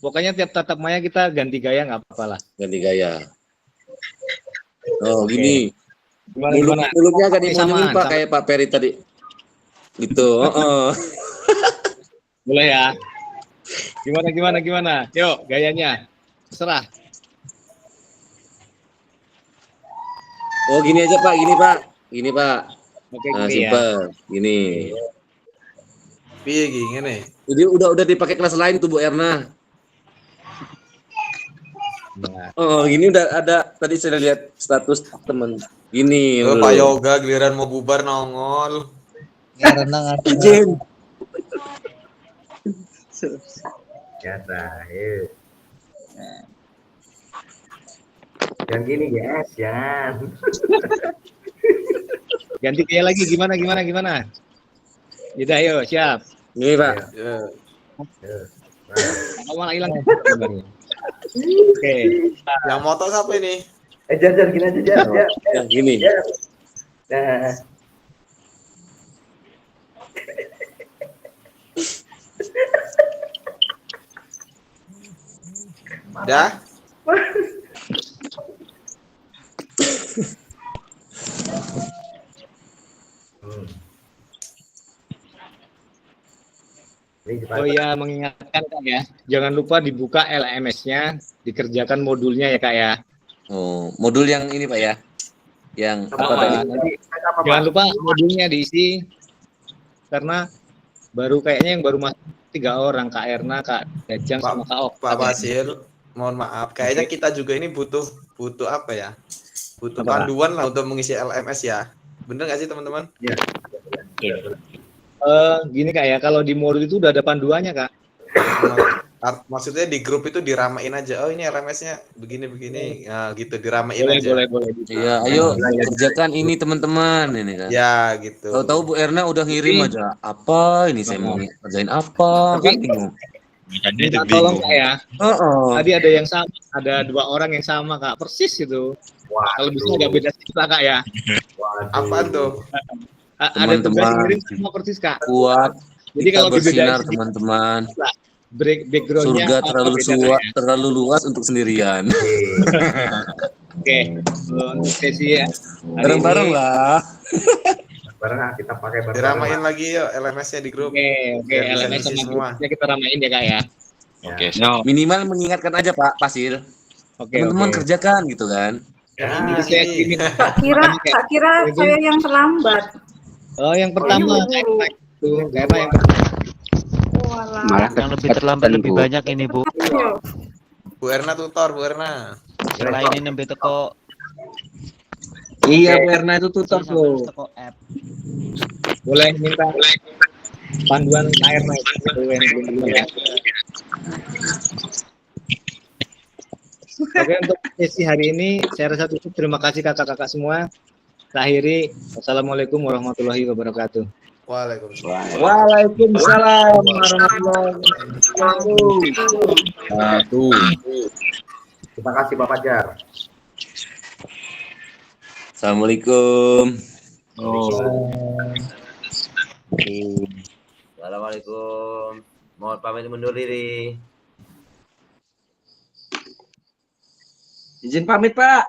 Pokoknya tiap tatap maya kita ganti gaya nggak apa-apa lah. Ganti gaya. Gini. Gimana? Mulutnya agak Ini dimunculin sama, Pak, sama. kayak Pak Peri tadi. Gitu. Boleh ya? Gimana? Yuk, gayanya. Terserah. Oh, gini aja Pak, gini Pak. Gini Pak. Oke, Nah, gini ya. simple. Gini. Piye iki ngene? Jadi udah dipakai kelas lain tuh Bu Erna. Nah. Oh, ini udah ada tadi saya lihat status teman. Gini. Oh, Pak Yoga giliran mau bubar nongol. Ya, renang Izin. Ya, ayo. Yang gini guys, jangan. Ganti gaya lagi, gimana? Yaudah, ayo, siap. Nih Pak. Kamu malah hilang. Oke. Yang moto siapa ini? Jar, gini aja, Jar. Yang gini. Nah. Dah. Oh iya, mengingatkan Kak ya, jangan lupa dibuka LMS-nya, dikerjakan modulnya ya Kak ya. Oh, modul yang ini Pak ya. Yang apa tadi? Nanti jangan lupa modulnya diisi, karena kayaknya yang baru masuk 3 orang, Kak Erna, Kak Dajang, sama Kak Ok. Pak Basil, mohon maaf, kayaknya kita juga ini butuh apa ya? Butuh Apa, panduan lah untuk mengisi LMS ya. Bener nggak sih teman-teman? Iya. Gini Kak ya, kalau di modul itu udah ada panduannya Kak. Maksudnya di grup itu diramain aja. Oh ini LMS-nya begini-begini. Nah, gitu diramain aja. Boleh. Iya, ayo kerjakan ini teman-teman ini kan. Ya, gitu. Tahu-tahu Bu Erna udah ngirim aja. Apa ini saya mau kerjain apa? Kan bingung. Minta tolong Kak ya. Tadi ada yang sama, ada 2 orang yang sama Kak, persis gitu. Kalau bisa nggak beda sih Kak ya. Apaan tuh? Ada tugas ngirim sama persis Kak. Kuat. Jadi kalau bersinar teman-teman. Backgroundnya surga terlalu luas untuk sendirian. Oke. Untuk sesi ya. Bareng-bareng lah. Bareng kita pakai bareng. Diramain lagi yuk LMS-nya di grup. Oke, LMS sama grupnya kita ramain ya Kak ya. Oke, minimal mengingatkan aja Pak Pasil. Teman-teman kerjakan gitu kan. Tak kira saya yang terlambat. Oh, yang pertama itu karena yang malah yang lebih terlambat lebih banyak ini Bu. Bu Erna tutor, Bu Erna. Selain ini nembe teko. Iya, Bu Erna itu tutor tuh. Boleh minta panduan air naik itu yang belum ya. Oke, untuk sesi hari ini saya rasa cukup. Terima kasih kakak-kakak semua. Kita akhiri. Wassalamualaikum warahmatullahi wabarakatuh. Waalaikumsalam warahmatullahi wabarakatuh. Terima kasih Bapak Jar. Assalamualaikum. Assalamualaikum. Mohon pamit mundur diri. Izin pamit Pak.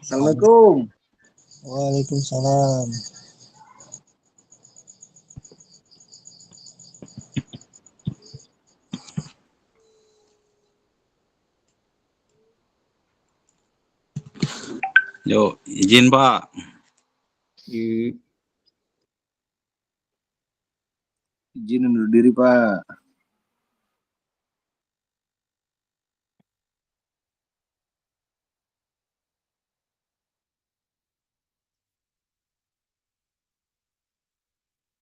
Assalamualaikum. Waalaikumsalam. Yo, izin Pak. Izin undur diri Pak.